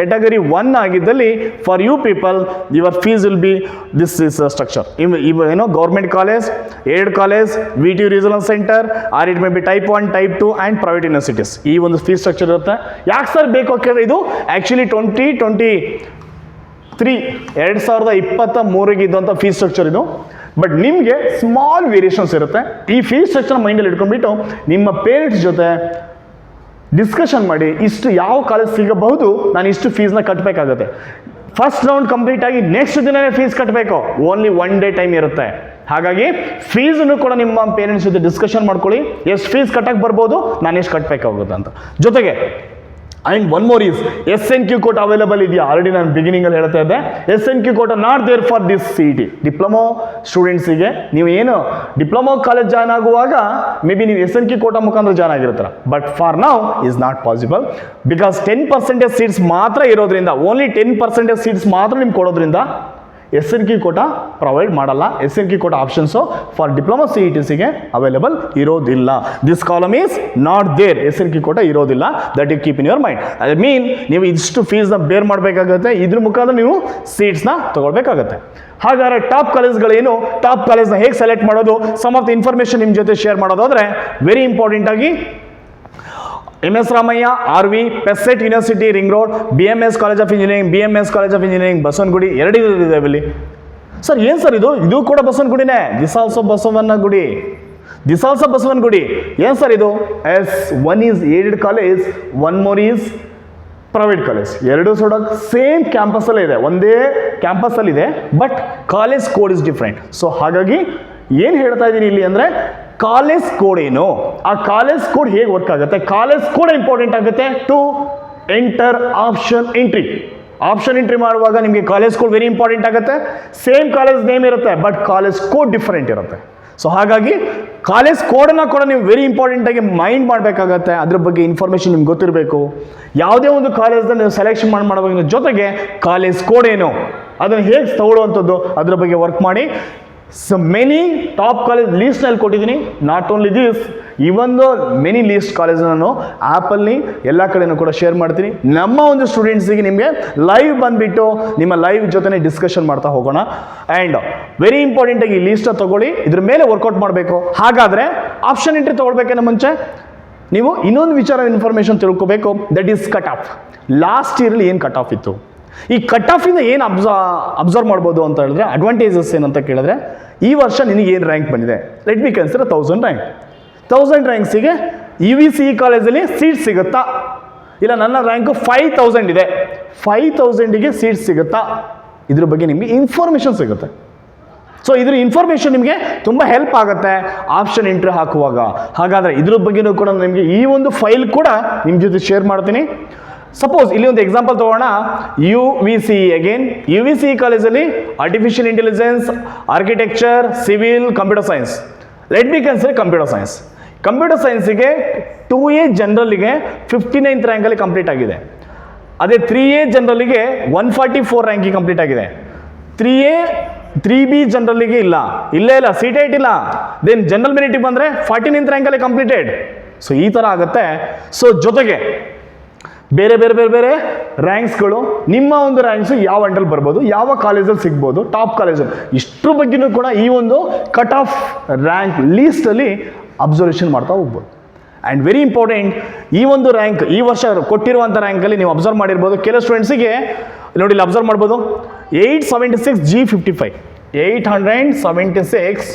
1 ಆಗಿದ್ದಲ್ಲಿ for you people your fees will be this is structure. ಏನೋ government college, aided college, VTU regional centre, or it may be type 1 type 2 and private universities. ಈ ಒಂದು fees structure ಇರುತ್ತೆ. ಯಾಕೆ sir ಬೇಕು ಕೇಳಿದ್ರೆ ಇದು ಆ್ಯಕ್ಚುಲಿ 2023 ಇದ್ದಂಥ ಫೀಸ್ ಸ್ಟ್ರಕ್ಚರ್ ಇದು. ಬಟ್ ನಿಮಗೆ ಸ್ಮಾಲ್ ವೇರಿಯೇಷನ್ಸ್ ಇರುತ್ತೆ. ಈ ಫೀಸ್ ಸ್ಟ್ರಕ್ಚರ್ ಮೈಂಡಲ್ಲಿ ಇಟ್ಕೊಂಡ್ಬಿಟ್ಟು ನಿಮ್ಮ ಪೇರೆಂಟ್ಸ್ ಜೊತೆ ಡಿಸ್ಕಷನ್ ಮಾಡಿ ಇಷ್ಟು ಯಾವ ಕಾಲೇಜ್ ಸಿಗಬಹುದು, ನಾನು ಇಷ್ಟು ಫೀಸ್ನ ಕಟ್ಟಬೇಕಾಗುತ್ತೆ. ಫಸ್ಟ್ ರೌಂಡ್ ಕಂಪ್ಲೀಟ್ ಆಗಿ ನೆಕ್ಸ್ಟ್ ದಿನವೇ ಫೀಸ್ ಕಟ್ಟಬೇಕು. ಓನ್ಲಿ 1 day ಟೈಮ್ ಇರುತ್ತೆ. ಹಾಗಾಗಿ ಫೀಸನ್ನು ಕೂಡ ನಿಮ್ಮ ಪೇರೆಂಟ್ಸ್ ಜೊತೆ ಡಿಸ್ಕಷನ್ ಮಾಡ್ಕೊಳ್ಳಿ, ಎಷ್ಟು ಫೀಸ್ ಕಟ್ಟಕ್ಕೆ ಬರ್ಬೋದು, ನಾನು ಎಷ್ಟು ಕಟ್ಟಬೇಕಾಗುತ್ತೆ ಅಂತ. ಜೊತೆಗೆ and one more is SNQ quota available ಇದೆಯಾ? ಆಲ್ರೆಡಿ ನಾನು ಬಿಗಿನಿಂಗಲ್ಲಿ ಹೇಳ್ತಾ ಇದ್ದೆ, SNQ quota not there for this CET. Diploma ಸ್ಟೂಡೆಂಟ್ಸಿಗೆ ನೀವು ಏನು ಡಿಪ್ಲೊಮೊ ಕಾಲೇಜ್ ಜಾಯ್ನ್ ಆಗುವಾಗ ಮೇ ಬಿ ನೀವು SNQ ಕೋಟ ಮುಖಾಂತರ ಜಾಯ್ನ್ ಆಗಿರ್ತಾರೆ. But for now is not possible because 10% seats ಮಾತ್ರ ಇರೋದ್ರಿಂದ, ಓನ್ಲಿ 10% ಸೀಟ್ಸ್ ಮಾತ್ರ ನಿಮ್ಗೆ ಕೊಡೋದ್ರಿಂದ SNQ ಕೋಟ ಪ್ರೊವೈಡ್ ಮಾಡಲ್ಲ. SNQ quota options for diploma CETಸಿಗೆ ಅವೈಲೇಬಲ್ ಇರೋದಿಲ್ಲ. This column is not there. SNQ quota ಇರೋದಿಲ್ಲ. That you keep in your mind. I mean ನೀವು ಇಷ್ಟು ಫೀಸ್ನ ಬೇರ್ ಮಾಡಬೇಕಾಗುತ್ತೆ, ಇದ್ರ ಮುಖಾಂತರ ನೀವು ಸೀಟ್ಸ್ನ ತಗೊಳ್ಬೇಕಾಗತ್ತೆ. ಹಾಗಾದರೆ ಟಾಪ್ ಕಾಲೇಜ್ಗಳೇನು, ಟಾಪ್ ಕಾಲೇಜ್ನ ಹೇಗೆ ಸೆಲೆಕ್ಟ್ ಮಾಡೋದು, ಸಮ್ ಆಫ್ ದ ಇನ್ಫಾರ್ಮೇಷನ್ ನಿಮ್ಮ ಜೊತೆ ಶೇರ್ ಮಾಡೋದಾದರೆ ವೆರಿ ಇಂಪಾರ್ಟೆಂಟಾಗಿ MS Ramaiah, RV, PESIT university ring road, BMS college of engineering, BMS college of engineering Basavanagudi, 2 ಇದೆ ಇಲ್ಲಿ. ಸರ್ ಏನು ಸರ್ ಇದು ಕೂಡ ಬಸವನಗುಡಿನೇ? This also Basavanagudi, this also Basavanagudi. ಏನು ಸರ್ ಇದು? One is aided college, one more is private college. ಎರಡು ಸೋಡ ಸೇಮ್ ಕ್ಯಾಂಪಸ್ಸಲ್ಲೇ ಇದೆ, ಒಂದೇ ಕ್ಯಾಂಪಸ್ಸಲ್ಲಿದೆ, but college code is different. So ಹಾಗಾಗಿ ಏನು ಹೇಳ್ತಾ ಇದ್ದೀನಿ ಇಲ್ಲಿ ಅಂದರೆ ಕಾಲೇಜ್ ಕೋಡ್ ಏನು, ಆ ಕಾಲೇಜ್ ಕೋಡ್ ಹೇಗೆ ವರ್ಕ್ ಆಗುತ್ತೆ, ಕಾಲೇಜ್ ಕೋಡ್ ಇಂಪಾರ್ಟೆಂಟ್ ಆಗುತ್ತೆ to enter option entry. Option entry ಮಾಡುವಾಗ ನಿಮಗೆ ಕಾಲೇಜ್ ಕೋಡ್ ವೆರಿ ಇಂಪಾರ್ಟೆಂಟ್ ಆಗುತ್ತೆ. ಸೇಮ್ ಕಾಲೇಜ್ ನೇಮ್ ಇರುತ್ತೆ, ಬಟ್ ಕಾಲೇಜ್ ಕೋಡ್ ಡಿಫರೆಂಟ್ ಇರುತ್ತೆ. ಸೊ ಹಾಗಾಗಿ ಕಾಲೇಜ್ ಕೋಡನ್ನು ಕೂಡ ನೀವು ವೆರಿ ಇಂಪಾರ್ಟೆಂಟಾಗಿ ಮೈಂಡ್ ಮಾಡಬೇಕಾಗತ್ತೆ. ಅದ್ರ ಬಗ್ಗೆ ಇನ್ಫಾರ್ಮೇಷನ್ ನಿಮ್ಗೆ ಗೊತ್ತಿರಬೇಕು. ಯಾವುದೇ ಒಂದು ಕಾಲೇಜ್ನ ನೀವು ಸೆಲೆಕ್ಷನ್ ಮಾಡಬೇಕು, ಜೊತೆಗೆ ಕಾಲೇಜ್ ಕೋಡ್ ಏನು, ಅದನ್ನು ಹೇಗೆ ತಗೊಳ್ಳುವಂಥದ್ದು, ಅದ್ರ ಬಗ್ಗೆ ವರ್ಕ್ ಮಾಡಿ. ಸೊ ಮೆನಿ ಟಾಪ್ ಕಾಲೇಜ್ ಲೀಸ್ಟ್ನಲ್ಲಿ ಕೊಟ್ಟಿದ್ದೀನಿ. ನಾಟ್ ಓನ್ಲಿ ದಿಸ್, ಇವನ್ ದೋ ಮೆನಿ ಲೀಸ್ಟ್ ಕಾಲೇಜ್ ನಾನು ಆ್ಯಪಲ್ಲಿ ಎಲ್ಲ ಕಡೆಯೂ ಕೂಡ ಶೇರ್ ಮಾಡ್ತೀನಿ. ನಮ್ಮ ಒಂದು ಸ್ಟೂಡೆಂಟ್ಸಿಗೆ ನಿಮಗೆ ಲೈವ್ ಬಂದುಬಿಟ್ಟು ನಿಮ್ಮ ಲೈವ್ ಜೊತೆ ಡಿಸ್ಕಷನ್ ಮಾಡ್ತಾ ಹೋಗೋಣ. ಆ್ಯಂಡ್ ವೆರಿ ಇಂಪಾರ್ಟೆಂಟಾಗಿ ಈ ಲೀಸ್ಟ ತೊಗೊಳ್ಳಿ, ಇದ್ರ ಮೇಲೆ ವರ್ಕೌಟ್ ಮಾಡಬೇಕು. ಹಾಗಾದರೆ ಆಪ್ಷನ್ ಎಂಟ್ರಿ ತೊಗೊಳ್ಬೇಕೇನೋ ಮುಂಚೆ ನೀವು ಇನ್ನೊಂದು ವಿಚಾರ ಇನ್ಫಾರ್ಮೇಷನ್ ತಿಳ್ಕೋಬೇಕು, that is cut off. Last ಇಯರಲ್ಲಿ ಏನು ಕಟ್ ಆಫ್ ಇತ್ತು, ಈ ಕಟ್ ಆಫಿಂದ ಏನು ಅಬ್ಸರ್ವ್ ಮಾಡ್ಬೋದು ಅಂತ ಹೇಳಿದ್ರೆ ಅಡ್ವಾಂಟೇಜಸ್ ಏನಂತ ಕೇಳಿದ್ರೆ ಈ ವರ್ಷ ನಿನಗೆ ಏನು ರ್ಯಾಂಕ್ ಬಂದಿದೆ, let be consider 1000 rank. 1000 ರ್ಯಾಂಕ್ಸಿಗೆ UVCE ಕಾಲೇಜಲ್ಲಿ ಸೀಟ್ ಸಿಗುತ್ತಾ, ಇಲ್ಲ ನನ್ನ ರ್ಯಾಂಕು 5000 ಇದೆ, 5000ಗೆ ಸೀಟ್ ಸಿಗುತ್ತಾ, ಇದ್ರ ಬಗ್ಗೆ ನಿಮಗೆ ಇನ್ಫಾರ್ಮೇಷನ್ ಸಿಗುತ್ತೆ. ಸೊ ಇದ್ರ ಇನ್ಫಾರ್ಮೇಷನ್ ನಿಮಗೆ ತುಂಬ ಹೆಲ್ಪ್ ಆಗುತ್ತೆ ಆಪ್ಷನ್ ಎಂಟ್ರಿ ಹಾಕುವಾಗ. ಹಾಗಾದರೆ ಇದ್ರ ಬಗ್ಗೆನೂ ಕೂಡ ನಿಮಗೆ ಈ ಒಂದು ಫೈಲ್ ಕೂಡ ನಿಮ್ಮ ಜೊತೆ ಶೇರ್ ಮಾಡ್ತೀನಿ. ಸಪೋಸ್ ಇಲ್ಲಿ ಒಂದು ಎಕ್ಸಾಂಪಲ್ ತಗೋಣ. UVCE ಅಗೇನ್ UVCE ಕಾಲೇಜಲ್ಲಿ artificial intelligence, architecture, civil, computer science. Let be consider computer science. Computer ಸೈನ್ಸಿಗೆ 2A ಜನರಲ್ಲಿಗೆ 59th ರ್ಯಾಂಕಲ್ಲಿ ಕಂಪ್ಲೀಟ್ ಆಗಿದೆ. ಅದೇ 3A ಜನರಲ್ಲಿಗೆ 144 ರ್ಯಾಂಕಿಗೆ ಕಂಪ್ಲೀಟ್ ಆಗಿದೆ. 3B ಜನರಲ್ಲಿಗೆ ಇಲ್ಲ ಸೀಟ್ ಏಟ್ ಇಲ್ಲ. ದೆನ್ ಜನರಲ್ ಮೆರಿಟಿಗೆ ಬಂದರೆ 49th ರ್ಯಾಂಕಲ್ಲಿ ಕಂಪ್ಲೀಟೆಡ್. ಸೊ ಈ ಥರ ಆಗುತ್ತೆ. ಸೊ ಜೊತೆಗೆ ಬೇರೆ ಬೇರೆ ಬೇರೆ ಬೇರೆ ರ್ಯಾಂಕ್ಸ್ಗಳು, ನಿಮ್ಮ ಒಂದು ರ್ಯಾಂಕ್ಸು ಯಾವ ಅಂಡಲ್ಲಿ ಬರ್ಬೋದು, ಯಾವ ಕಾಲೇಜಲ್ಲಿ ಸಿಗ್ಬೋದು, ಟಾಪ್ ಕಾಲೇಜಲ್ಲಿ, ಇಷ್ಟರ ಬಗ್ಗೆನೂ ಕೂಡ ಈ ಒಂದು ಕಟ್ ಆಫ್ ರ್ಯಾಂಕ್ ಲೀಸ್ಟಲ್ಲಿ ಅಬ್ಸರ್ವೇಷನ್ ಮಾಡ್ತಾ ಹೋಗ್ಬೋದು. ಆ್ಯಂಡ್ ವೆರಿ ಇಂಪಾರ್ಟೆಂಟ್, ಈ ಒಂದು ರ್ಯಾಂಕ್ ಈ ವರ್ಷ ಕೊಟ್ಟಿರುವಂಥ ರ್ಯಾಂಕಲ್ಲಿ ನೀವು ಅಬ್ಸರ್ವ್ ಮಾಡಿರ್ಬೋದು. ಕೆಲವು ಸ್ಟೂಡೆಂಟ್ಸಿಗೆ ನೋಡಿ ಇಲ್ಲಿ ಅಬ್ಸರ್ವ್ ಮಾಡ್ಬೋದು 876 G55, 876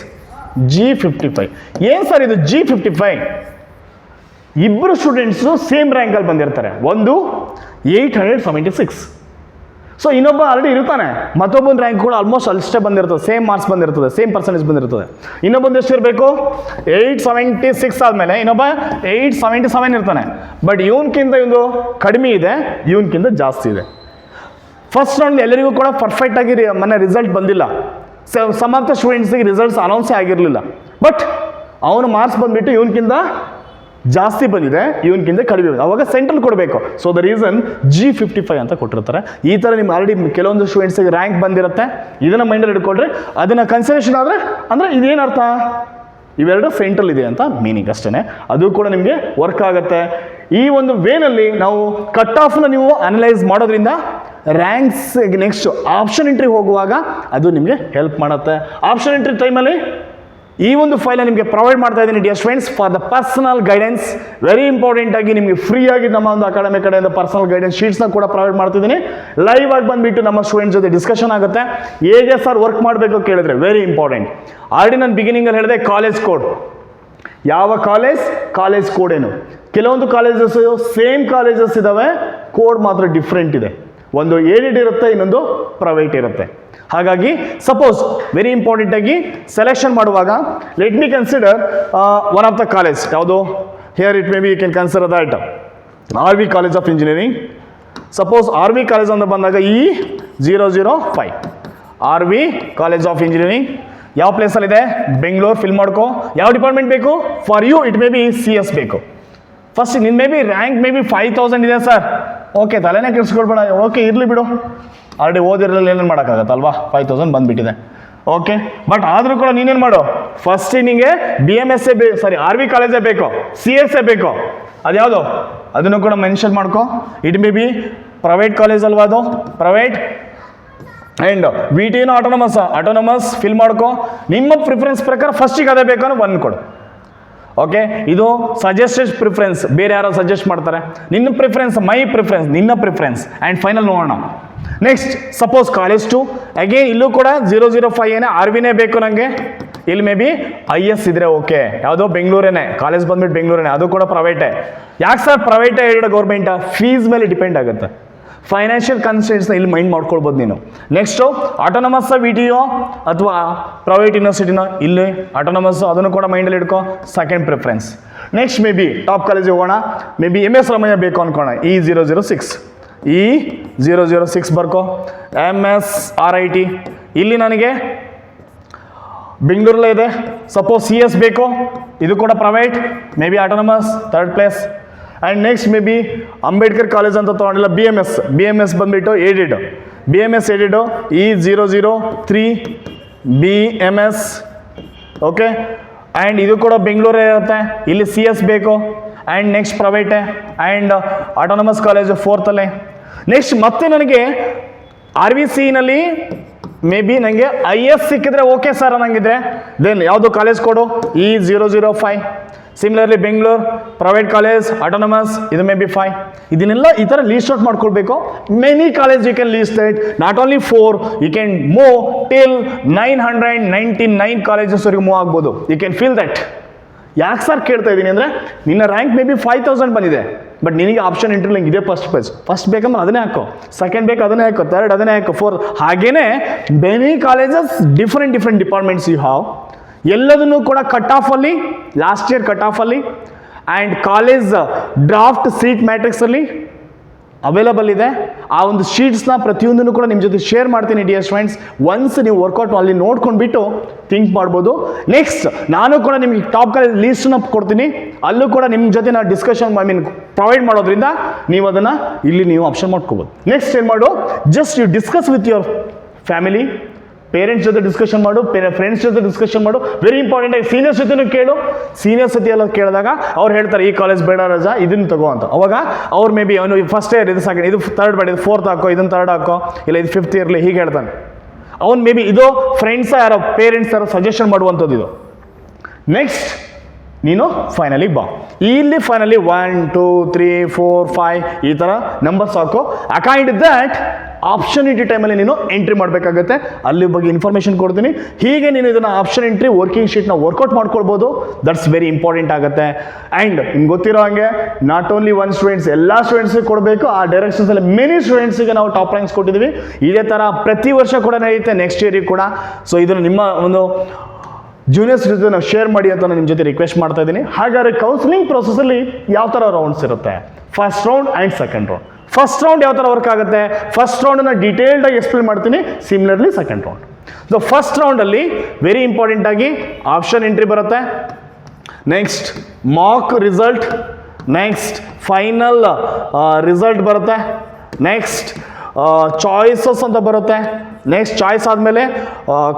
G55. ಏನು ಸರ್ ಇದು G55? ಇಬ್ಬರು ಸ್ಟೂಡೆಂಟ್ಸು ಸೇಮ್ ರ್ಯಾಂಕಲ್ಲಿ ಬಂದಿರ್ತಾರೆ. ಒಂದು 876. ಸೊ ಇನ್ನೊಬ್ಬ ಆಲ್ರೆಡಿ ಇರ್ತಾನೆ, ಮತ್ತೊಬ್ಬನ ರ್ಯಾಂಕ್ ಕೂಡ ಆಲ್ಮೋಸ್ಟ್ ಅಷ್ಟೇ ಬಂದಿರ್ತದೆ, ಸೇಮ್ ಮಾರ್ಕ್ಸ್ ಬಂದಿರ್ತದೆ, ಸೇಮ್ ಪರ್ಸೆಂಟೇಜ್ ಬಂದಿರ್ತದೆ. ಇನ್ನೊಬ್ಬಂದು ಎಷ್ಟು ಇರಬೇಕು? 876 ಆದಮೇಲೆ ಇನ್ನೊಬ್ಬ 877 ಇರ್ತಾನೆ. ಬಟ್ ಇವನ್ಕಿಂತ ಒಂದು ಕಡಿಮೆ ಇದೆ, ಇವನ್ಕಿಂತ ಜಾಸ್ತಿ ಇದೆ. ಫಸ್ಟ್ ರೌಂಡ್ ಎಲ್ಲರಿಗೂ ಕೂಡ ಪರ್ಫೆಕ್ಟಾಗಿ ಮೊನ್ನೆ ರಿಸಲ್ಟ್ ಬಂದಿಲ್ಲ. ಸಮ್ ಆಫ್ ದ ಸ್ಟೂಡೆಂಟ್ಸಿಗೆ ರಿಸಲ್ಟ್ಸ್ ಅನೌನ್ಸೇ ಆಗಿರಲಿಲ್ಲ. ಬಟ್ ಅವನು ಮಾರ್ಕ್ಸ್ ಬಂದುಬಿಟ್ಟು ಇವನ್ಕಿಂತ ಜಾಸ್ತಿ ಬಂದಿದೆ, ಇವನ್ಕಿಂತ ಕಡಿಮೆ ಬಂದಿದೆ. ಅವಾಗ ಸೆಂಟ್ರಲ್ ಕೊಡಬೇಕು. ಸೊ ದ ರೀಸನ್ G55 ಅಂತ ಕೊಟ್ಟಿರ್ತಾರೆ. ಈ ಥರ ನಿಮ್ಗೆ ಆಲ್ರೆಡಿ ಕೆಲವೊಂದು ಸ್ಟೂಡೆಂಟ್ಸಿಗೆ ರ್ಯಾಂಕ್ ಬಂದಿರುತ್ತೆ. ಇದನ್ನು ಮೈಂಡಲ್ಲಿ ಇಟ್ಕೊಂಡ್ರೆ ಅದನ್ನು ಕನ್ಸಿಡರೇಷನ್ ಆದರೆ ಅಂದರೆ ಇದೇನರ್ಥ, ಇವೆರಡು ಸೆಂಟ್ರಲ್ ಇದೆ ಅಂತ ಮೀನಿಂಗ್ ಅಷ್ಟೇ. ಅದು ಕೂಡ ನಿಮಗೆ ವರ್ಕ್ ಆಗುತ್ತೆ. ಈ ಒಂದು ವೇನಲ್ಲಿ ನಾವು ಕಟ್ ಆಫ್ನ ನೀವು ಅನಲೈಸ್ ಮಾಡೋದ್ರಿಂದ ರ್ಯಾಂಕ್ಸ್ ನೆಕ್ಸ್ಟ್ ಆಪ್ಷನ್ ಎಂಟ್ರಿ ಹೋಗುವಾಗ ಅದು ನಿಮಗೆ ಹೆಲ್ಪ್ ಮಾಡುತ್ತೆ. ಆಪ್ಷನ್ ಎಂಟ್ರಿ ಟೈಮಲ್ಲಿ ಈ ಒಂದು ಫೈಲ್ ನಿಮಗೆ ಪ್ರೊವೈಡ್ ಮಾಡ್ತಾ ಇದ್ದೀನಿ dear students for the personal guidance. Very important ಆಗಿ ನಿಮಗೆ ಫ್ರೀ ಆಗಿ ನಮ್ಮ ಒಂದು ಅಕಾಡೆಮಿ ಕಡೆಯಿಂದ ಪರ್ಸನಲ್ ಗೈಡೆನ್ಸ್ ಶೀಟ್ಸ್ನ ಕೂಡ ಪ್ರೊವೈಡ್ ಮಾಡ್ತಿದ್ದೀನಿ. ಲೈವ್ ಆಗಿ ಬಂದುಬಿಟ್ಟು ನಮ್ಮ ಸ್ಟೂಡೆಂಟ್ಸ್ ಜೊತೆ ಡಿಸ್ಕಷನ್ ಆಗುತ್ತೆ. ಹೇಗೆ ಸರ್ ವರ್ಕ್ ಮಾಡಬೇಕು ಕೇಳಿದ್ರೆ ವೆರಿ ಇಂಪಾರ್ಟೆಂಟ್. ಆಲ್ರೆಡಿ ನಾನು ಬಿಗಿನಿಂಗಲ್ಲಿ ಹೇಳಿದೆ ಕಾಲೇಜ್ ಕೋಡ್. ಯಾವ ಕಾಲೇಜ್ ಕೋಡ್ ಏನು? ಕೆಲವೊಂದು ಕಾಲೇಜಸ್ ಸೇಮ್ ಕಾಲೇಜಸ್ ಇದ್ದಾವೆ, ಕೋಡ್ ಮಾತ್ರ ಡಿಫ್ರೆಂಟ್ ಇದೆ. ಒಂದು ಏಡೆಡ್ ಇರುತ್ತೆ, ಇನ್ನೊಂದು ಪ್ರೈವೇಟ್ ಇರುತ್ತೆ. ಹಾಗಾಗಿ ಸಪೋಸ್ ವೆರಿ ಇಂಪಾರ್ಟೆಂಟ್ ಆಗಿ ಸೆಲೆಕ್ಷನ್ ಮಾಡುವಾಗ let me consider one of the college. ಯಾವುದು? Here it may be you can consider that RV college of engineering. Suppose RV college ಅಂತ ಬಂದಾಗ E005 RV college of engineering ಯಾವ ಪ್ಲೇಸಲ್ಲಿದೆ? Bengaluru. Fill ಮಾಡ್ಕೋ. ಯಾವ department ಬೇಕು? For you it may be CS ಬೇಕು. First ನಿನ್ನ may be rank may be 5000 ಇದೆ sir. Okay, ತಲೆನೇ ಕೆಡಿಸ್ಕೊಳ್ಬೇಡ. ಓಕೆ, ಇರಲಿ ಬಿಡು, ಆಲ್ರೆಡಿ ಓದಿರಲಿಲ್ಲ, ಏನೇನು ಮಾಡೋಕ್ಕಾಗತ್ತಲ್ವಾ? 5000 ಬಂದುಬಿಟ್ಟಿದೆ. ಓಕೆ, ಬಟ್ ಆದರೂ ಕೂಡ ನೀನೇನು ಮಾಡು, ಫಸ್ಟ್ ನಿಮಗೆ BMS RV ಕಾಲೇಜೇ ಬೇಕು, CS ಬೇಕು. ಅದ್ಯಾವುದು ಅದನ್ನು ಕೂಡ ಮೆನ್ಷನ್ ಮಾಡ್ಕೋ. It may B private college ಅಲ್ವಾ ಅದು? Private. And VT autonomous fill ಮಾಡ್ಕೋ. ನಿಮ್ಮ ಪ್ರಿಫರೆನ್ಸ್ ಪ್ರಕಾರ ಫಸ್ಟಿಗೆ ಅದೇ ಬೇಕು ಅನ್ನೋ 1 ಕೊಡು. ಓಕೆ, ಇದು ಸಜೆಸ್ಟೆಡ್ ಪ್ರಿಫರೆನ್ಸ್, ಬೇರೆ ಯಾರೋ ಸಜೆಸ್ಟ್ ಮಾಡ್ತಾರೆ. ನಿನ್ನ ಪ್ರಿಫರೆನ್ಸ್, ಮೈ ಪ್ರಿಫರೆನ್ಸ್, ನಿನ್ನ ಪ್ರಿಫರೆನ್ಸ್. ಆ್ಯಂಡ್ ಫೈನಲ್ ನೋಡೋಣ. ನೆಕ್ಸ್ಟ್ ಸಪೋಸ್ ಕಾಲೇಜ್ 2 ಅಗೇನ್ ಇಲ್ಲೂ ಕೂಡ 005 ಏನೇ RVನೇ ಬೇಕು ನನಗೆ. ಇಲ್ಲಿ ಮೇ ಬಿ IS ಇದ್ರೆ ಓಕೆ. ಯಾವುದೋ ಬೆಂಗಳೂರೇನೆ ಕಾಲೇಜ್ ಬಂದ್ಬಿಟ್ಟು ಬೆಂಗಳೂರೇನೆ, ಅದು ಕೂಡ ಪ್ರೈವೇಟೇ. ಯಾಕೆ ಸರ್ ಪ್ರೈವೇಟೇ ಹೇಳಿದ್ರೆ ಗೌರ್ಮೆಂಟಾ? ಫೀಸ್ ಮೇಲೆ ಡಿಪೆಂಡ್ ಆಗುತ್ತೆ. ಫೈನಾನ್ಷಿಯಲ್ ಕನ್ಸ್ಟೆಂಟ್ಸ್ನ ಇಲ್ಲಿ ಮೈಂಡ್ ಮಾಡ್ಕೊಳ್ಬೋದು ನೀನು. ನೆಕ್ಸ್ಟು ಆಟೋನಮಸ್ VTO ಅಥವಾ ಪ್ರೈವೇಟ್ ಯೂನಿವರ್ಸಿಟಿನ, ಇಲ್ಲಿ ಆಟೋನಮಸ್, ಅದನ್ನು ಕೂಡ ಮೈಂಡಲ್ಲಿ ಇಟ್ಕೋ. Second preference. Next may be top college ಹೋಗೋಣ. ಮೇ ಬಿ MS ರಾಮಯ್ಯ ಬೇಕು ಅನ್ಕೋಣ. E006 ಬರ್ಕೋ. MSRIT ಇಲ್ಲಿ ನನಗೆ ಬೆಂಗಳೂರಲ್ಲೇ ಇದೆ. ಸಪೋಸ್ CS ಬೇಕು, ಇದು ಕೂಡ private, may be autonomous, third place. And next may be Ambedkar college ಅಂತ ತೊಗೊಂಡಿಲ್ಲ, BMS ಬಂದುಬಿಟ್ಟು aided. BMS aided E003 BMS. Okay, and ಇದು ಕೂಡ ಬೆಂಗಳೂರೇ ಇರುತ್ತೆ. ಇಲ್ಲಿ CS ಬೇಕು. ಆ್ಯಂಡ್ ನೆಕ್ಸ್ಟ್ ಪ್ರೈವೇಟೇ. And autonomous college 4th. Next ಮತ್ತೆ ನನಗೆ RVCನಲ್ಲಿ ಮೇ ಬಿ ನನಗೆ IS ಸಿಕ್ಕಿದ್ರೆ ಓಕೆ ಸರ್ ಅನ್ನಂಗಿದ್ರೆ ದೆನ್ ಯಾವುದು ಕಾಲೇಜ್ ಕೊಡು? E005. Similarly Bengaluru private college autonomous ಇದು ಮೇ ಬಿ 5. ಇದನ್ನೆಲ್ಲ ಈ ಥರ ಲೀಸ್ಟ್ ಔಟ್ ಮಾಡ್ಕೊಳ್ಬೇಕು. Many college you can list it, not only 4, you can move till 999 ಕಾಲೇಜಸ್ವರೆಗೂ ಮೂವ್ ಆಗ್ಬೋದು. You can feel that. ಯಾಕೆ ಸರ್ ಕೇಳ್ತಾ ಇದ್ದೀನಿ ಅಂದರೆ, ನಿನ್ನ ರ್ಯಾಂಕ್ ಮೇ ಬಿ 5000 ಬಂದಿದೆ, ಬಟ್ ನಿನಗೆ ಆಪ್ಷನ್ ಇಂಟರ್ವ್ಯೂ ಇದೆ ಫಸ್ಟ್ ಬೇಕಂದ್ರೆ ಅದನ್ನೇ ಹಾಕೋ, ಸೆಕೆಂಡ್ ಬೇಕು ಅದನ್ನೇ ಹಾಕೋ, ಥರ್ಡ್ ಅದನ್ನೇ ಹಾಕೋ, ಫೋರ್ತ್. ಹಾಗೇನೆ many colleges different departments you have. ಎಲ್ಲದನ್ನು ಕೂಡ ಕಟ್ ಆಫಲ್ಲಿ, ಲಾಸ್ಟ್ ಇಯರ್ ಕಟ್ ಆಫಲ್ಲಿ ಆ್ಯಂಡ್ ಕಾಲೇಜ್ ಡ್ರಾಫ್ಟ್ ಸೀಟ್ ಮ್ಯಾಟ್ರಿಕ್ಸಲ್ಲಿ ಅವೈಲಬಲ್ ಇದೆ. ಆ ಒಂದು ಶೀಟ್ಸ್ನ ಪ್ರತಿಯೊಂದನ್ನು ಕೂಡ ನಿಮ್ಮ ಜೊತೆ ಶೇರ್ ಮಾಡ್ತೀನಿ ಡಿಯರ್ ಸ್ಟೂಡೆಂಟ್ಸ್. ಒನ್ಸ್ ನೀವು ವರ್ಕೌಟ್ ಅಲ್ಲಿ ನೋಡ್ಕೊಂಡ್ಬಿಟ್ಟು ಥಿಂಕ್ ಮಾಡ್ಬೋದು. ನೆಕ್ಸ್ಟ್ ನಾನು ಕೂಡ ನಿಮಗೆ ಟಾಪ್ ಕಾಲೇಜ್ ಲೀಸ್ಟನ್ನ ಕೊಡ್ತೀನಿ, ಅಲ್ಲೂ ಕೂಡ ನಿಮ್ಮ ಜೊತೆ ನಾನು ಡಿಸ್ಕಷನ್ ಪ್ರೊವೈಡ್ ಮಾಡೋದ್ರಿಂದ ನೀವು ಅದನ್ನು ಇಲ್ಲಿ ನೀವು ಆಪ್ಷನ್ ಮಾಡ್ಕೋಬೋದು. ನೆಕ್ಸ್ಟ್ ಏನು ಮಾಡು, just you discuss with your family, parents ಜೊತೆ ಡಿಸ್ಕಷನ್ ಮಾಡು, ಫ್ರೆಂಡ್ಸ್ ಜೊತೆ ಡಿಸ್ಕಷನ್ ಮಾಡು. ವೆರಿ ಇಂಪಾರ್ಟೆಂಟ್ ಆಗಿ ಸೀನಿಯರ್ಸ್ ಜೊತೆನೂ ಕೇಳು. ಸೀನಿಯರ್ಸ್ ಜೊತೆ ಎಲ್ಲ ಕೇಳಿದಾಗ ಅವ್ರು ಹೇಳ್ತಾರೆ ಈ ಕಾಲೇಜ್ ಬೇಡ ರಜಾ, ಇದನ್ನು ತಗೋ ಅಂತ. ಅವಾಗ ಅವ್ರು ಮೇ ಬಿ ಅವನು ಫಸ್ಟ್ ಇಯರ್ ಇದು ಸೆಕೆಂಡ್, ಇದು ಥರ್ಡ್ ಬೇಡ, ಇದು ಫೋರ್ತ್ ಹಾಕೋ, ಇದನ್ನು ಥರ್ಡ್ ಹಾಕೋ, ಇಲ್ಲ ಇದು 5th ಇಯರ್ಲಿ ಹೀಗೆ ಹೇಳ್ತಾನೆ. ಅವ್ನು ಮೇ ಬಿ ಇದು ಫ್ರೆಂಡ್ಸ್ ಯಾರೋ ಪೇರೆಂಟ್ಸ್ ಯಾರೋ ಸಜೆಷನ್ ಮಾಡುವಂಥದ್ದು ಇದು. ನೆಕ್ಸ್ಟ್ ನೀನು ಫೈನಲಿ ಬಾ. ಇಲ್ಲಿ ಫೈನಲಿ 1 2 3 4 5 ಈ ಥರ ನಂಬರ್ಸ್ ಹಾಕು. ಅಕಾರ್ಡಿಂಗ್ ಟು ದ್ಯಾಟ್ ಆಪ್ಷನಿಟಿ ಟೈಮಲ್ಲಿ ನೀನು ಎಂಟ್ರಿ ಮಾಡಬೇಕಾಗತ್ತೆ. ಅಲ್ಲಿ ಬಗ್ಗೆ ಇನ್ಫಾರ್ಮೇಷನ್ ಕೊಡ್ತೀನಿ. ಹೀಗೆ ನೀನು ಇದನ್ನು ಆಪ್ಷನ್ ಎಂಟ್ರಿ ವರ್ಕಿಂಗ್ ಶೀಟ್ನ ವರ್ಕೌಟ್ ಮಾಡ್ಕೊಳ್ಬೋದು. ದಟ್ಸ್ ವೆರಿ ಇಂಪಾರ್ಟೆಂಟ್ ಆಗುತ್ತೆ. ಆ್ಯಂಡ್ ನಿಮ್ಗೆ ಗೊತ್ತಿರೋ ಹಾಗೆ ನಾಟ್ ಓನ್ಲಿ ಒನ್ ಸ್ಟೂಡೆಂಟ್ಸ್, ಎಲ್ಲ ಸ್ಟೂಡೆಂಟ್ಸಿಗೆ ಕೊಡಬೇಕು. ಆ ಡೈರೆಕ್ಷನ್ಸಲ್ಲಿ ಮೆನಿ ಸ್ಟೂಡೆಂಟ್ಸಿಗೆ ನಾವು ಟಾಪ್ ರ್ಯಾಂಕ್ಸ್ ಕೊಟ್ಟಿದ್ದೀವಿ. ಇದೇ ಥರ ಪ್ರತಿ ವರ್ಷ ಕೂಡ ನಡೆಯುತ್ತೆ, ನೆಕ್ಸ್ಟ್ ಇಯರಿಗೆ ಕೂಡ. ಸೊ ಇದನ್ನು ನಿಮ್ಮ ಒಂದು ಜೂನಿಯರ್ಸ್ ಜೊತೆ ನಾವು ಶೇರ್ ಮಾಡಿ ಅಂತ ನಾನು ನಿಮ್ಮ ಜೊತೆ ರಿಕ್ವೆಸ್ಟ್ ಮಾಡ್ತಾ ಇದ್ದೀನಿ. ಹಾಗಾದರೆ ಕೌನ್ಸಿಲಿಂಗ್ ಪ್ರೊಸೆಸಲ್ಲಿ ಯಾವ ಥರ ರೌಂಡ್ಸ್ ಇರುತ್ತೆ? First round and second round. First round ಯಾವ ಥರ ವರ್ಕ್ ಆಗುತ್ತೆ? ಫಸ್ಟ್ ರೌಂಡನ್ನು ಡೀಟೇಲ್ಡಾಗಿ ಎಕ್ಸ್ಪ್ಲೇನ್ ಮಾಡ್ತೀನಿ. Similarly second round. So first ರೌಂಡಲ್ಲಿ ವೆರಿ ಇಂಪಾರ್ಟೆಂಟ್ ಆಗಿ ಆಪ್ಷನ್ ಎಂಟ್ರಿ ಬರುತ್ತೆ, next mock result, next final result ಬರುತ್ತೆ, ನೆಕ್ಸ್ಟ್ ಚಾಯ್ಸಸ್ ಅಂತ ಬರುತ್ತೆ. ನೆಕ್ಸ್ಟ್ ಚಾಯ್ಸ್ ಆದಮೇಲೆ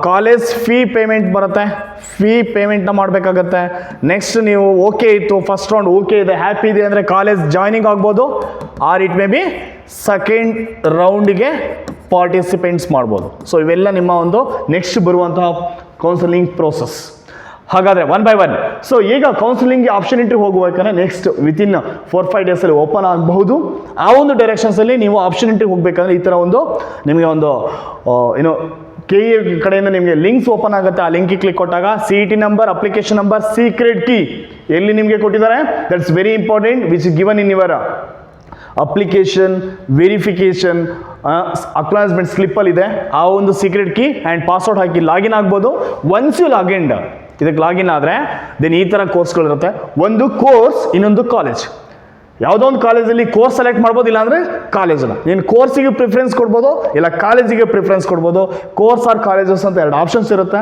ಕಾಲೇಜ್ ಫೀ ಪೇಮೆಂಟ್ ಬರುತ್ತೆ, ಫೀ ಪೇಮೆಂಟ್ನ ಮಾಡಬೇಕಾಗತ್ತೆ. ನೆಕ್ಸ್ಟ್ ನೀವು ಓಕೆ ಇತ್ತು, ಫಸ್ಟ್ ರೌಂಡ್ ಓಕೆ ಇದೆ, ಹ್ಯಾಪಿ ಇದೆ ಅಂದರೆ ಕಾಲೇಜ್ ಜಾಯ್ನಿಂಗ್ ಆಗ್ಬೋದು, or it may B second ರೌಂಡಿಗೆ participants ಮಾಡ್ಬೋದು. ಸೊ ಇವೆಲ್ಲ ನಿಮ್ಮ ಒಂದು ನೆಕ್ಸ್ಟ್ ಬರುವಂತಹ ಕೌನ್ಸಿಲಿಂಗ್ ಪ್ರೋಸೆಸ್. ಹಾಗಾದರೆ 1 by 1. ಸೊ ಈಗ ಕೌನ್ಸಿಲಿಂಗ್ಗೆ ಆಪ್ಷನ್ ಎಂಟ್ರಿ ಹೋಗಬೇಕಂದ್ರೆ ನೆಕ್ಸ್ಟ್ ವಿತಿನ್ 4-5 ಡೇಸಲ್ಲಿ ಓಪನ್ ಆಗಬಹುದು. ಆ ಒಂದು ಡೈರೆಕ್ಷನ್ಸಲ್ಲಿ ನೀವು ಆಪ್ಷನ್ ಎಂಟ್ರಿ ಹೋಗಬೇಕಂದ್ರೆ ಈ ಥರ ಒಂದು ನಿಮಗೆ ಒಂದು ಏನು KE ಕಡೆಯಿಂದ ನಿಮಗೆ ಲಿಂಕ್ಸ್ ಓಪನ್ ಆಗುತ್ತೆ. ಆ ಲಿಂಕಿಗೆ ಕ್ಲಿಕ್ ಕೊಟ್ಟಾಗ CET number, application number, secret key ಎಲ್ಲಿ ನಿಮಗೆ ಕೊಟ್ಟಿದ್ದಾರೆ, that's very important, which is given in your application verification acknowledgement ಸ್ಲಿಪ್ಪಲ್ಲಿದೆ. ಆ ಒಂದು ಸೀಕ್ರೆಟ್ ಕೀ ಆ್ಯಂಡ್ ಪಾಸ್ವರ್ಡ್ ಹಾಕಿ ಲಾಗಿನ್ ಆಗ್ಬೋದು. ಒನ್ಸ್ ಯು ಲಾಗಿನ್ ಇದಕ್ಕೆ ಲಾಗಿನ್ ಆದರೆ ದೆನ್ ಈ ಥರ ಕೋರ್ಸ್ಗಳಿರುತ್ತೆ. ಒಂದು ಕೋರ್ಸ್, ಇನ್ನೊಂದು ಕಾಲೇಜ್. ಯಾವುದೋ ಒಂದು ಕಾಲೇಜಲ್ಲಿ ಕೋರ್ಸ್ ಸೆಲೆಕ್ಟ್ ಮಾಡ್ಬೋದು, ಇಲ್ಲಾಂದರೆ ಕಾಲೇಜನ್ನ. ನೀನು ಕೋರ್ಸಿಗೆ ಪ್ರಿಫರೆನ್ಸ್ ಕೊಡ್ಬೋದು, ಇಲ್ಲ ಕಾಲೇಜಿಗೆ ಪ್ರಿಫರೆನ್ಸ್ ಕೊಡ್ಬೋದು. ಕೋರ್ಸ್ ಆರ್ ಕಾಲೇಜಸ್ ಅಂತ 2 ಆಪ್ಷನ್ಸ್ ಇರುತ್ತೆ.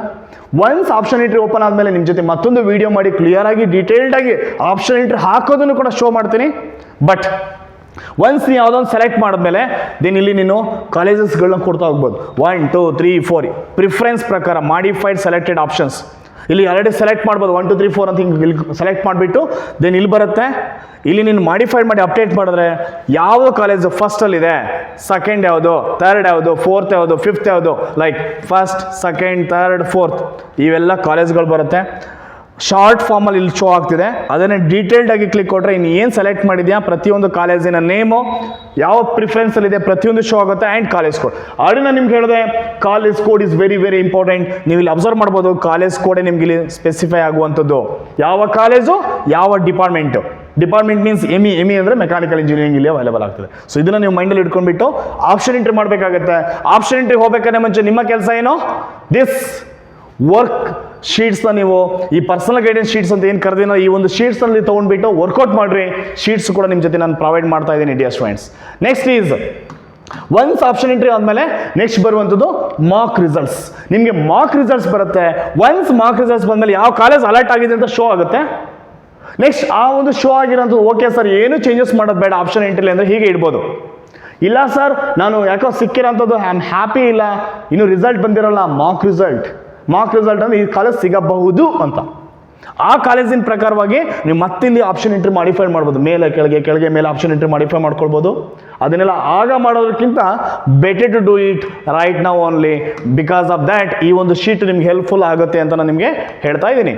ಒನ್ಸ್ ಆಪ್ಷನ್ ಎಂಟ್ರಿ ಓಪನ್ ಆದಮೇಲೆ ನಿಮ್ಮ ಜೊತೆ ಮತ್ತೊಂದು ವೀಡಿಯೋ ಮಾಡಿ ಕ್ಲಿಯರಾಗಿ ಡೀಟೇಲ್ಡಾಗಿ ಆಪ್ಷನ್ ಎಂಟ್ರಿ ಹಾಕೋದನ್ನು ಕೂಡ ಶೋ ಮಾಡ್ತೀನಿ. ಬಟ್ ಒನ್ಸ್ ನೀವು ಯಾವುದೊಂದು ಸೆಲೆಕ್ಟ್ ಮಾಡಿದ್ಮೇಲೆ ದೆನ್ ಇಲ್ಲಿ ನೀನು ಕಾಲೇಜಸ್ಗಳನ್ನ ಕೊಡ್ತಾ ಹೋಗ್ಬೋದು. 1 2 3 4 ಪ್ರಿಫರೆನ್ಸ್ ಪ್ರಕಾರ ಮಾಡಿಫೈಡ್ ಸೆಲೆಕ್ಟೆಡ್ ಆಪ್ಷನ್ಸ್. ಇಲ್ಲಿ ಆಲ್ರೆಡಿ ಸೆಲೆಕ್ಟ್ ಮಾಡ್ಬೋದು 1 2 3 4 ಅಂತ ಹಿಂಗೆ ಇಲ್ಲಿ ಸೆಲೆಕ್ಟ್ ಮಾಡಿಬಿಟ್ಟು ದೆನ್ ಇಲ್ಲಿ ಬರುತ್ತೆ. ಇಲ್ಲಿ ನೀನು ಮಾಡಿಫೈಡ್ ಮಾಡಿ ಅಪ್ಡೇಟ್ ಮಾಡಿದ್ರೆ ಯಾವ ಕಾಲೇಜು ಫಸ್ಟಲ್ಲಿದೆ, ಸೆಕೆಂಡ್ ಯಾವುದು, ಥರ್ಡ್ ಯಾವುದು, ಫೋರ್ತ್ ಯಾವುದು, ಫಿಫ್ತ್ ಯಾವುದು, like first, second, third, fourth ಇವೆಲ್ಲ ಕಾಲೇಜ್ಗಳು ಬರುತ್ತೆ. ಶಾರ್ಟ್ ಫಾರ್ಮಲ್ಲಿ ಇಲ್ಲಿ ಶೋ ಆಗ್ತಿದೆ. ಅದನ್ನು ಡೀಟೇಲ್ಡಾಗಿ ಕ್ಲಿಕ್ ಕೊಟ್ಟರೆ ಇನ್ನು ಏನು ಸೆಲೆಕ್ಟ್ ಮಾಡಿದ್ಯಾ ಪ್ರತಿಯೊಂದು ಕಾಲೇಜಿನ ನೇಮು, ಯಾವ ಪ್ರಿಫರೆನ್ಸಲ್ಲಿದೆ ಪ್ರತಿಯೊಂದು ಶೋ ಆಗುತ್ತೆ. ಆ್ಯಂಡ್ ಕಾಲೇಜ್ ಕೋಡ್ ಆಲ್ರೆಡಿ ನಾನು ನಿಮ್ಗೆ ಹೇಳಿದೆ, college code is very very important. ನೀವು ಇಲ್ಲಿ ಅಬ್ಸರ್ವ್ ಮಾಡ್ಬೋದು, ಕಾಲೇಜ್ ಕೋಡೇ ನಿಮ್ಗೆ ಇಲ್ಲಿ ಸ್ಪೆಸಿಫೈ ಆಗುವಂಥದ್ದು. ಯಾವ ಕಾಲೇಜು, ಯಾವ ಡಿಪಾರ್ಟ್ಮೆಂಟು. Department means ME. ಅಂದರೆ ಮೆಕ್ಯಾನಿಕಲ್ ಇಂಜಿನಿಯರಿಂಗ್ ಇಲ್ಲಿ ಅವೈಲೇಬಲ್ ಆಗ್ತದೆ. ಸೊ ಇದನ್ನು ನೀವು ಮೈಂಡಲ್ಲಿ ಇಟ್ಕೊಂಡ್ಬಿಟ್ಟು ಆಪ್ಷನ್ ಎಂಟ್ರಿ ಮಾಡಬೇಕಾಗುತ್ತೆ. ಆಪ್ಷನ್ ಎಂಟ್ರಿ ಹೋಗ್ಬೇಕಾದ್ರೆ ಮುಂಚೆ ನಿಮ್ಮ ಕೆಲಸ ಏನು, ದಿಸ್ ವರ್ಕ್ ಶೀಟ್ಸ್ನ ನೀವು ಈ ಪರ್ಸನಲ್ ಗೈಡೆನ್ಸ್ ಶೀಟ್ಸ್ ಅಂತ ಏನು ಕರೆದಿನೋ ಈ ಒಂದು ಶೀಟ್ಸ್ನಲ್ಲಿ ತೊಗೊಂಡ್ಬಿಟ್ಟು ವರ್ಕೌಟ್ ಮಾಡಿರಿ. ಶೀಟ್ಸ್ ಕೂಡ ನಿಮ್ಮ ಜೊತೆ ನಾನು ಪ್ರೊವೈಡ್ ಮಾಡ್ತಾ ಇದ್ದೀನಿ dear students. Next is once option entry ಆದಮೇಲೆ ನೆಕ್ಸ್ಟ್ ಬರುವಂಥದ್ದು ಮಾಕ್ ರಿಸಲ್ಟ್ಸ್. ನಿಮಗೆ ಮಾಕ್ ರಿಸಲ್ಟ್ಸ್ ಬರುತ್ತೆ. ಒನ್ಸ್ ಮಾಕ್ ರಿಸಲ್ಟ್ಸ್ ಬಂದಮೇಲೆ ಯಾವ ಕಾಲೇಜ್ ಅಲರ್ಟ್ ಆಗಿದೆ ಅಂತ ಶೋ ಆಗುತ್ತೆ. ನೆಕ್ಸ್ಟ್ ಆ ಒಂದು ಶೋ ಆಗಿರೋಂಥದ್ದು ಓಕೆ ಸರ್ ಏನು ಚೇಂಜಸ್ ಮಾಡೋದು ಬೇಡ ಆಪ್ಷನ್ ಎಂಟ್ರಿಲಿ ಅಂದರೆ ಹೀಗೆ ಇಡ್ಬೋದು. ಇಲ್ಲ ಸರ್ ನಾನು ಯಾಕೋ ಸಿಕ್ಕಿರೋಂಥದ್ದು ಐ ಆಮ್ ಹ್ಯಾಪಿ ಇಲ್ಲ, ಇನ್ನು ರಿಸಲ್ಟ್ ಬಂದಿರೋಲ್ಲ, ಮಾಕ್ ರಿಸಲ್ಟ್ ಅಂದರೆ ಈ ಕಾಲೇಜ್ ಸಿಗಬಹುದು ಅಂತ. ಆ ಕಾಲೇಜಿನ ಪ್ರಕಾರವಾಗಿ ನೀವು ಮತ್ತಿಲ್ಲಿ ಆಪ್ಷನ್ ಎಂಟ್ರಿ ಮಾಡಿಫೈ ಮಾಡ್ಬೋದು. ಮೇಲೆ ಕೆಳಗೆ, ಕೆಳಗೆ ಮೇಲೆ ಆಪ್ಷನ್ ಎಂಟ್ರಿ ಮಾಡಿಫೈ ಮಾಡ್ಕೊಳ್ಬೋದು. ಅದನ್ನೆಲ್ಲ ಆಗ ಮಾಡೋದಕ್ಕಿಂತ better to do it right now only. Because of that ಈ ಒಂದು ಶೀಟ್ ನಿಮ್ಗೆ ಹೆಲ್ಪ್ಫುಲ್ ಆಗುತ್ತೆ ಅಂತ ನಾನು ನಿಮಗೆ ಹೇಳ್ತಾ ಇದ್ದೀನಿ.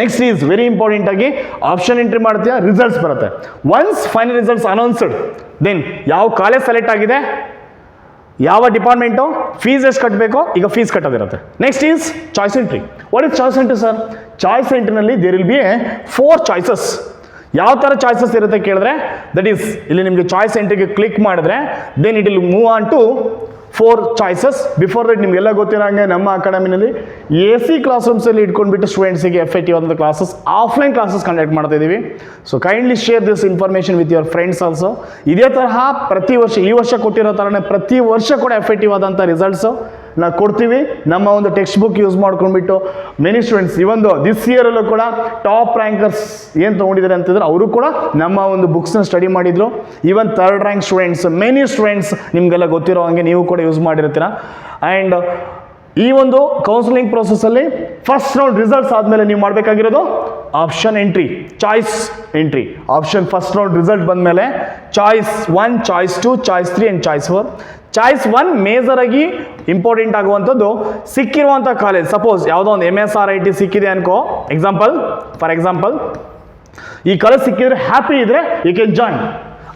ನೆಕ್ಸ್ಟ್ ಈಸ್ ವೆರಿ ಇಂಪಾರ್ಟೆಂಟ್ ಆಗಿ ಆಪ್ಷನ್ ಎಂಟ್ರಿ ಮಾಡ್ತೀಯಾ, ರಿಸಲ್ಟ್ಸ್ ಬರುತ್ತೆ. Once final results announced, then ಯಾವ ಕಾಲೇಜ್ ಸೆಲೆಕ್ಟ್ ಆಗಿದೆ, ಯಾವ ಡಿಪಾರ್ಟ್ಮೆಂಟು, ಫೀಸ್ ಎಷ್ಟು ಕಟ್ಟಬೇಕು, ಈಗ ಫೀಸ್ ಕಟ್ಟೋದಿರುತ್ತೆ. Next is choice entry. What is choice entry sir? Choice ಎಂಟ್ರಿನಲ್ಲಿ ದೇರ್ ವಿಲ್ ಬಿ 4 ಚಾಯ್ಸಸ್. ಯಾವ ಥರ ಚಾಯ್ಸಸ್ ಇರುತ್ತೆ ಕೇಳಿದ್ರೆ, ದಟ್ ಈಸ್ ಇಲ್ಲಿ ನಿಮಗೆ ಚಾಯ್ಸ್ ಎಂಟ್ರಿಗೆ ಕ್ಲಿಕ್ ಮಾಡಿದ್ರೆ then it will move on to 4 choices. Before that ನಿಮಗೆಲ್ಲ ಗೊತ್ತಿರೋ ಹಾಗೆ ನಮ್ಮ ಅಕಾಡೆಮಿನಲ್ಲಿ AC ಕ್ಲಾಸ್ ರೂಮ್ಸಲ್ಲಿ ಇಟ್ಕೊಂಡ್ಬಿಟ್ಟು ಸ್ಟೂಡೆಂಟ್ಸಿಗೆ ಎಫೆಕ್ಟಿವ್ ಆದಂಥ ಕ್ಲಾಸಸ್, ಆಫ್ಲೈನ್ ಕ್ಲಾಸಸ್ ಕಂಡಕ್ಟ್ ಮಾಡ್ತಾ ಇದ್ದೀವಿ. So kindly share this information with your friends also. ಇದೇ ತರಹ ಪ್ರತಿ ವರ್ಷ, ಈ ವರ್ಷ ಕೊಟ್ಟಿರೋ ಥರನೇ ಪ್ರತಿ ವರ್ಷ ಕೂಡ ಎಫೆಕ್ಟಿವ್ ಆದಂಥ ರಿಸಲ್ಟ್ಸು ನಾವು ಕೊಡ್ತೀವಿ. ನಮ್ಮ ಒಂದು ಟೆಕ್ಸ್ಟ್ ಬುಕ್ ಯೂಸ್ ಮಾಡ್ಕೊಂಡ್ಬಿಟ್ಟು ಮೆನಿ ಸ್ಟೂಡೆಂಟ್ಸ್ ಇವೊಂದು ದಿಸ್ ಇಯರಲ್ಲೂ ಕೂಡ ಟಾಪ್ ರ್ಯಾಂಕರ್ಸ್ ಏನು ತೊಗೊಂಡಿದ್ದಾರೆ ಅಂತಂದ್ರೆ ಅವರು ಕೂಡ ನಮ್ಮ ಒಂದು ಬುಕ್ಸ್ನ ಸ್ಟಡಿ ಮಾಡಿದ್ರು. Even 3rd rank students, many students ನಿಮಗೆಲ್ಲ ಗೊತ್ತಿರೋ ಹಾಗೆ ನೀವು ಕೂಡ ಯೂಸ್ ಮಾಡಿರ್ತೀರ. ಆ್ಯಂಡ್ ಈ ಒಂದು ಕೌನ್ಸಿಲಿಂಗ್ ಪ್ರೊಸೆಸ್ಸಲ್ಲಿ ಫಸ್ಟ್ ರೌಂಡ್ ರಿಸಲ್ಟ್ಸ್ ಆದಮೇಲೆ ನೀವು ಮಾಡಬೇಕಾಗಿರೋದು option entry, choice entry. Option first round result ಬಂದಮೇಲೆ choice 1, choice 2, choice 3 and choice 4. Choice 1 major ಆಗಿ ಇಂಪಾರ್ಟೆಂಟ್ ಆಗುವಂಥದ್ದು ಸಿಕ್ಕಿರುವಂಥ ಕಾಲೇಜ್. ಸಪೋಸ್ ಯಾವುದೋ ಒಂದು MSRIT ಸಿಕ್ಕಿದೆ ಅನ್ಕೋ, ಫಾರ್ ಎಕ್ಸಾಂಪಲ್ ಈ ಕಾಲೇಜ್ ಸಿಕ್ಕಿದ್ರೆ ಹ್ಯಾಪಿ ಇದ್ರೆ ಯು ಕ್ಯಾನ್ ಜಾಯ್ನ್,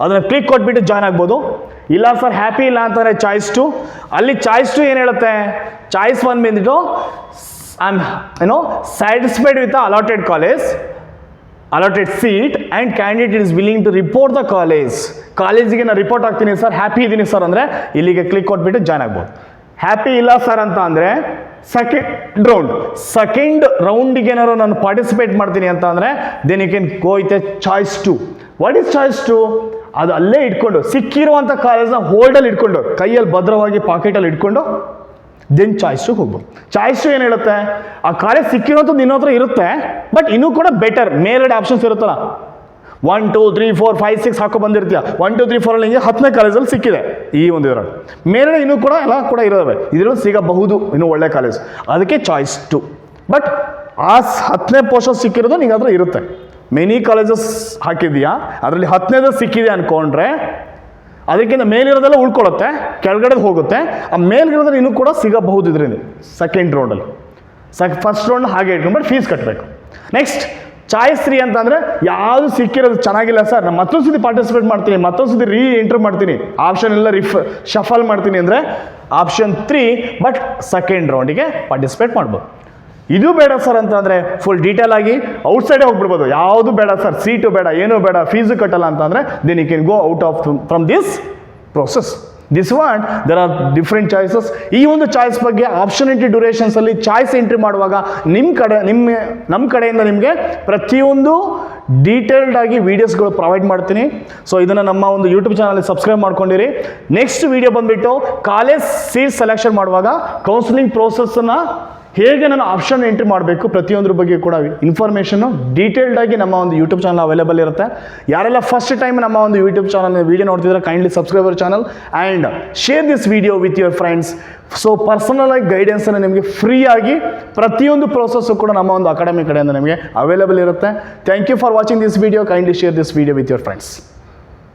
ಅದನ್ನು ಕ್ಲಿಕ್ ಕೊಟ್ಬಿಟ್ಟು ಜಾಯ್ನ್ ಆಗ್ಬೋದು. ಇಲ್ಲ ಸರ್ ಹ್ಯಾಪಿ ಇಲ್ಲ ಅಂತಾರೆ ಚಾಯ್ಸ್ 2, ಅಲ್ಲಿ ಚಾಯ್ಸ್ 2 ಏನು ಹೇಳುತ್ತೆ, ಚಾಯ್ಸ್ 1 ಬಂದ್ಬಿಟ್ಟು I am satisfied with the allotted college, allotted seat and candidate is willing to report the ಕಾಲೇಜಿಗೆ ನಾನು ರಿಪೋರ್ಟ್ ಆಗ್ತೀನಿ ಸರ್, ಹ್ಯಾಪಿ ಇದ್ದೀನಿ ಸರ್ ಅಂದರೆ ಇಲ್ಲಿಗೆ ಕ್ಲಿಕ್ ಕೊಟ್ಬಿಟ್ಟು ಜಾಯ್ನ್ ಆಗ್ಬೋದು. ಹ್ಯಾಪಿ ಇಲ್ಲ ಸರ್ ಅಂತ ಅಂದರೆ ಸೆಕೆಂಡ್ ರೌಂಡಿಗೆ ಏನಾದ್ರು ನಾನು ಪಾರ್ಟಿಸಿಪೇಟ್ ಮಾಡ್ತೀನಿ ಅಂತ ಅಂದರೆ then you can go with a choice 2. What is choice 2? ಅದು ಅಲ್ಲೇ ಇಟ್ಕೊಂಡು ಸಿಕ್ಕಿರುವಂಥ ಕಾಲೇಜ್ನ ಹೋಲ್ಡಲ್ಲಿ ಇಟ್ಕೊಂಡು, ಕೈಯಲ್ಲಿ ಭದ್ರವಾಗಿ ಪಾಕೆಟಲ್ಲಿ ಇಟ್ಕೊಂಡು ದೆನ್ ಚಾಯ್ಸ್ 2 ಹೋಗ್ಬೋದು. ಚಾಯ್ಸ್ 2 ಏನು ಹೇಳುತ್ತೆ, ಆ ಕಾಲೇಜ್ ಸಿಕ್ಕಿರೋಂಥದ್ದು ಇನ್ನೂ ಹತ್ರ ಇರುತ್ತೆ, ಬಟ್ ಇನ್ನೂ ಕೂಡ ಬೆಟರ್ ಮೇಲ್ಗಡೆ ಆಪ್ಷನ್ಸ್ ಇರುತ್ತಲ್ಲ, 1 2 3 4 5 6 ಹಾಕೋ ಬಂದಿರ್ತೀಯ. 1 2 3 4 ಅಲ್ಲಿ ನಿಮಗೆ 10ನೇ ಕಾಲೇಜಲ್ಲಿ ಸಿಕ್ಕಿದೆ. ಈ ಒಂದು ಇದರಲ್ಲಿ ಮೇಲ್ಗಡೆ ಇನ್ನೂ ಕೂಡ ಎಲ್ಲ ಕೂಡ ಇರೋವೆ, ಇದರಲ್ಲಿ ಸಿಗಬಹುದು ಇನ್ನೂ ಒಳ್ಳೆ ಕಾಲೇಜ್, ಅದಕ್ಕೆ ಚಾಯ್ಸ್ 2. ಬಟ್ ಆ 10ನೇ ಪೋಸ್ಟ್ ಸಿಕ್ಕಿರೋದು ನಿಂಗೆ ಹತ್ರ ಇರುತ್ತೆ. ಮೆನಿ ಕಾಲೇಜಸ್ ಹಾಕಿದೆಯಾ, ಅದರಲ್ಲಿ 10ನೇದು ಸಿಕ್ಕಿದೆ ಅಂದ್ಕೊಂಡ್ರೆ ಅದಕ್ಕಿಂತ ಮೇಲಿರೋದೆಲ್ಲ ಉಳ್ಕೊಳ್ಳುತ್ತೆ, ಕೆಳಗಡೆ ಹೋಗುತ್ತೆ. ಆ ಮೇಲ್ಗಿರೋದ್ರಲ್ಲಿ ಇನ್ನೂ ಕೂಡ ಸಿಗಬಹುದು ಇದರಿಂದ ಸೆಕೆಂಡ್ ರೌಂಡಲ್ಲಿ. ಫಸ್ಟ್ ರೌಂಡ್ ಹಾಗೆ ಇಟ್ಕೊಂಡು ಬಟ್ ಫೀಸ್ ಕಟ್ಟಬೇಕು. ನೆಕ್ಸ್ಟ್ ಚಾಯ್ಸ್ 3 ಅಂತಂದರೆ ಯಾವುದು ಸಿಕ್ಕಿರೋದು ಚೆನ್ನಾಗಿಲ್ಲ ಸರ್, ನಾನು ಮತ್ತೊಂದು ಸತಿ ಪಾರ್ಟಿಸಿಪೇಟ್ ಮಾಡ್ತೀನಿ, ಮತ್ತೊಂದು ಸತಿ ಎಂಟ್ರ್ ಮಾಡ್ತೀನಿ, ಆಪ್ಷನ್ ಎಲ್ಲ ಶಫಲ್ ಮಾಡ್ತೀನಿ ಅಂದರೆ ಆಪ್ಷನ್ 3, ಬಟ್ ಸೆಕೆಂಡ್ ರೌಂಡಿಗೆ ಪಾರ್ಟಿಸಿಪೇಟ್ ಮಾಡ್ಬೋದು. ಇದು ಬೇಡ ಸರ್ ಅಂತಂದರೆ ಫುಲ್ ಡೀಟೇಲ್ ಆಗಿ ಔಟ್ಸೈಡೇ ಹೋಗ್ಬಿಡ್ಬೋದು. ಯಾವುದು ಬೇಡ ಸರ್, ಸೀಟು ಬೇಡ, ಏನೂ ಬೇಡ, ಫೀಸು ಕಟ್ಟಲ್ಲ ಅಂತಂದರೆ then you can go out of from this process. This one there are different choices. ಈ ಒಂದು ಚಾಯ್ಸ್ ಬಗ್ಗೆ ಆಪ್ಷನ್ ಎಂಟ್ರಿ ಡ್ಯೂರೇಷನ್ಸಲ್ಲಿ ಚಾಯ್ಸ್ ಎಂಟ್ರಿ ಮಾಡುವಾಗ ನಮ್ಮ ಕಡೆಯಿಂದ ನಿಮಗೆ ಪ್ರತಿಯೊಂದು ಡೀಟೇಲ್ಡ್ ಆಗಿ ವೀಡಿಯೋಸ್ಗಳು ಪ್ರೊವೈಡ್ ಮಾಡ್ತೀನಿ. ಸೊ ಇದನ್ನು ನಮ್ಮ ಒಂದು ಯೂಟ್ಯೂಬ್ ಚಾನಲ್ ಸಬ್ಸ್ಕ್ರೈಬ್ ಮಾಡ್ಕೊಂಡಿರಿ. ನೆಕ್ಸ್ಟ್ ವೀಡಿಯೋ ಬಂದುಬಿಟ್ಟು ಕಾಲೇಜ್ ಸೀಟ್ ಸೆಲೆಕ್ಷನ್ ಮಾಡುವಾಗ ಕೌನ್ಸಿಲಿಂಗ್ ಪ್ರೋಸೆಸ್ಸನ್ನು ಹೇಗೆ ನಾನು ಆಪ್ಷನ್ ಎಂಟ್ರಿ ಮಾಡಬೇಕು ಪ್ರತಿಯೊಂದ್ರ ಬಗ್ಗೆ ಕೂಡ ಇನ್ಫಾರ್ಮೇಷನ್ನು ಡೀಟೇಲ್ಡ್ ಆಗಿ ನಮ್ಮ ಒಂದು ಯೂಟ್ಯೂಬ್ ಚಾನಲ್ ಅವೈಲೇಬಲ್ ಇರುತ್ತೆ. ಯಾರೆಲ್ಲ ಫಸ್ಟ್ ಟೈಮ್ ನಮ್ಮ ಒಂದು ಯೂಟ್ಯೂಬ್ ಚಾನಲ್ ವೀಡಿಯೋ ನೋಡ್ತಿದ್ರೆ kindly subscribe our channel and share this video with your friends. So personal ಆಗಿ ಗೈಡೆನ್ಸನ್ನು ನಿಮಗೆ ಫ್ರೀ ಆಗಿ ಪ್ರತಿಯೊಂದು ಪ್ರೋಸೆಸ್ಸು ಕೂಡ ನಮ್ಮ ಒಂದು ಅಕಾಡೆಮಿ ಕಡೆಯಿಂದ ನಿಮಗೆ ಅವೈಲೇಬಲ್ ಇರುತ್ತೆ. Thank you for watching this video. Kindly share this video with your friends.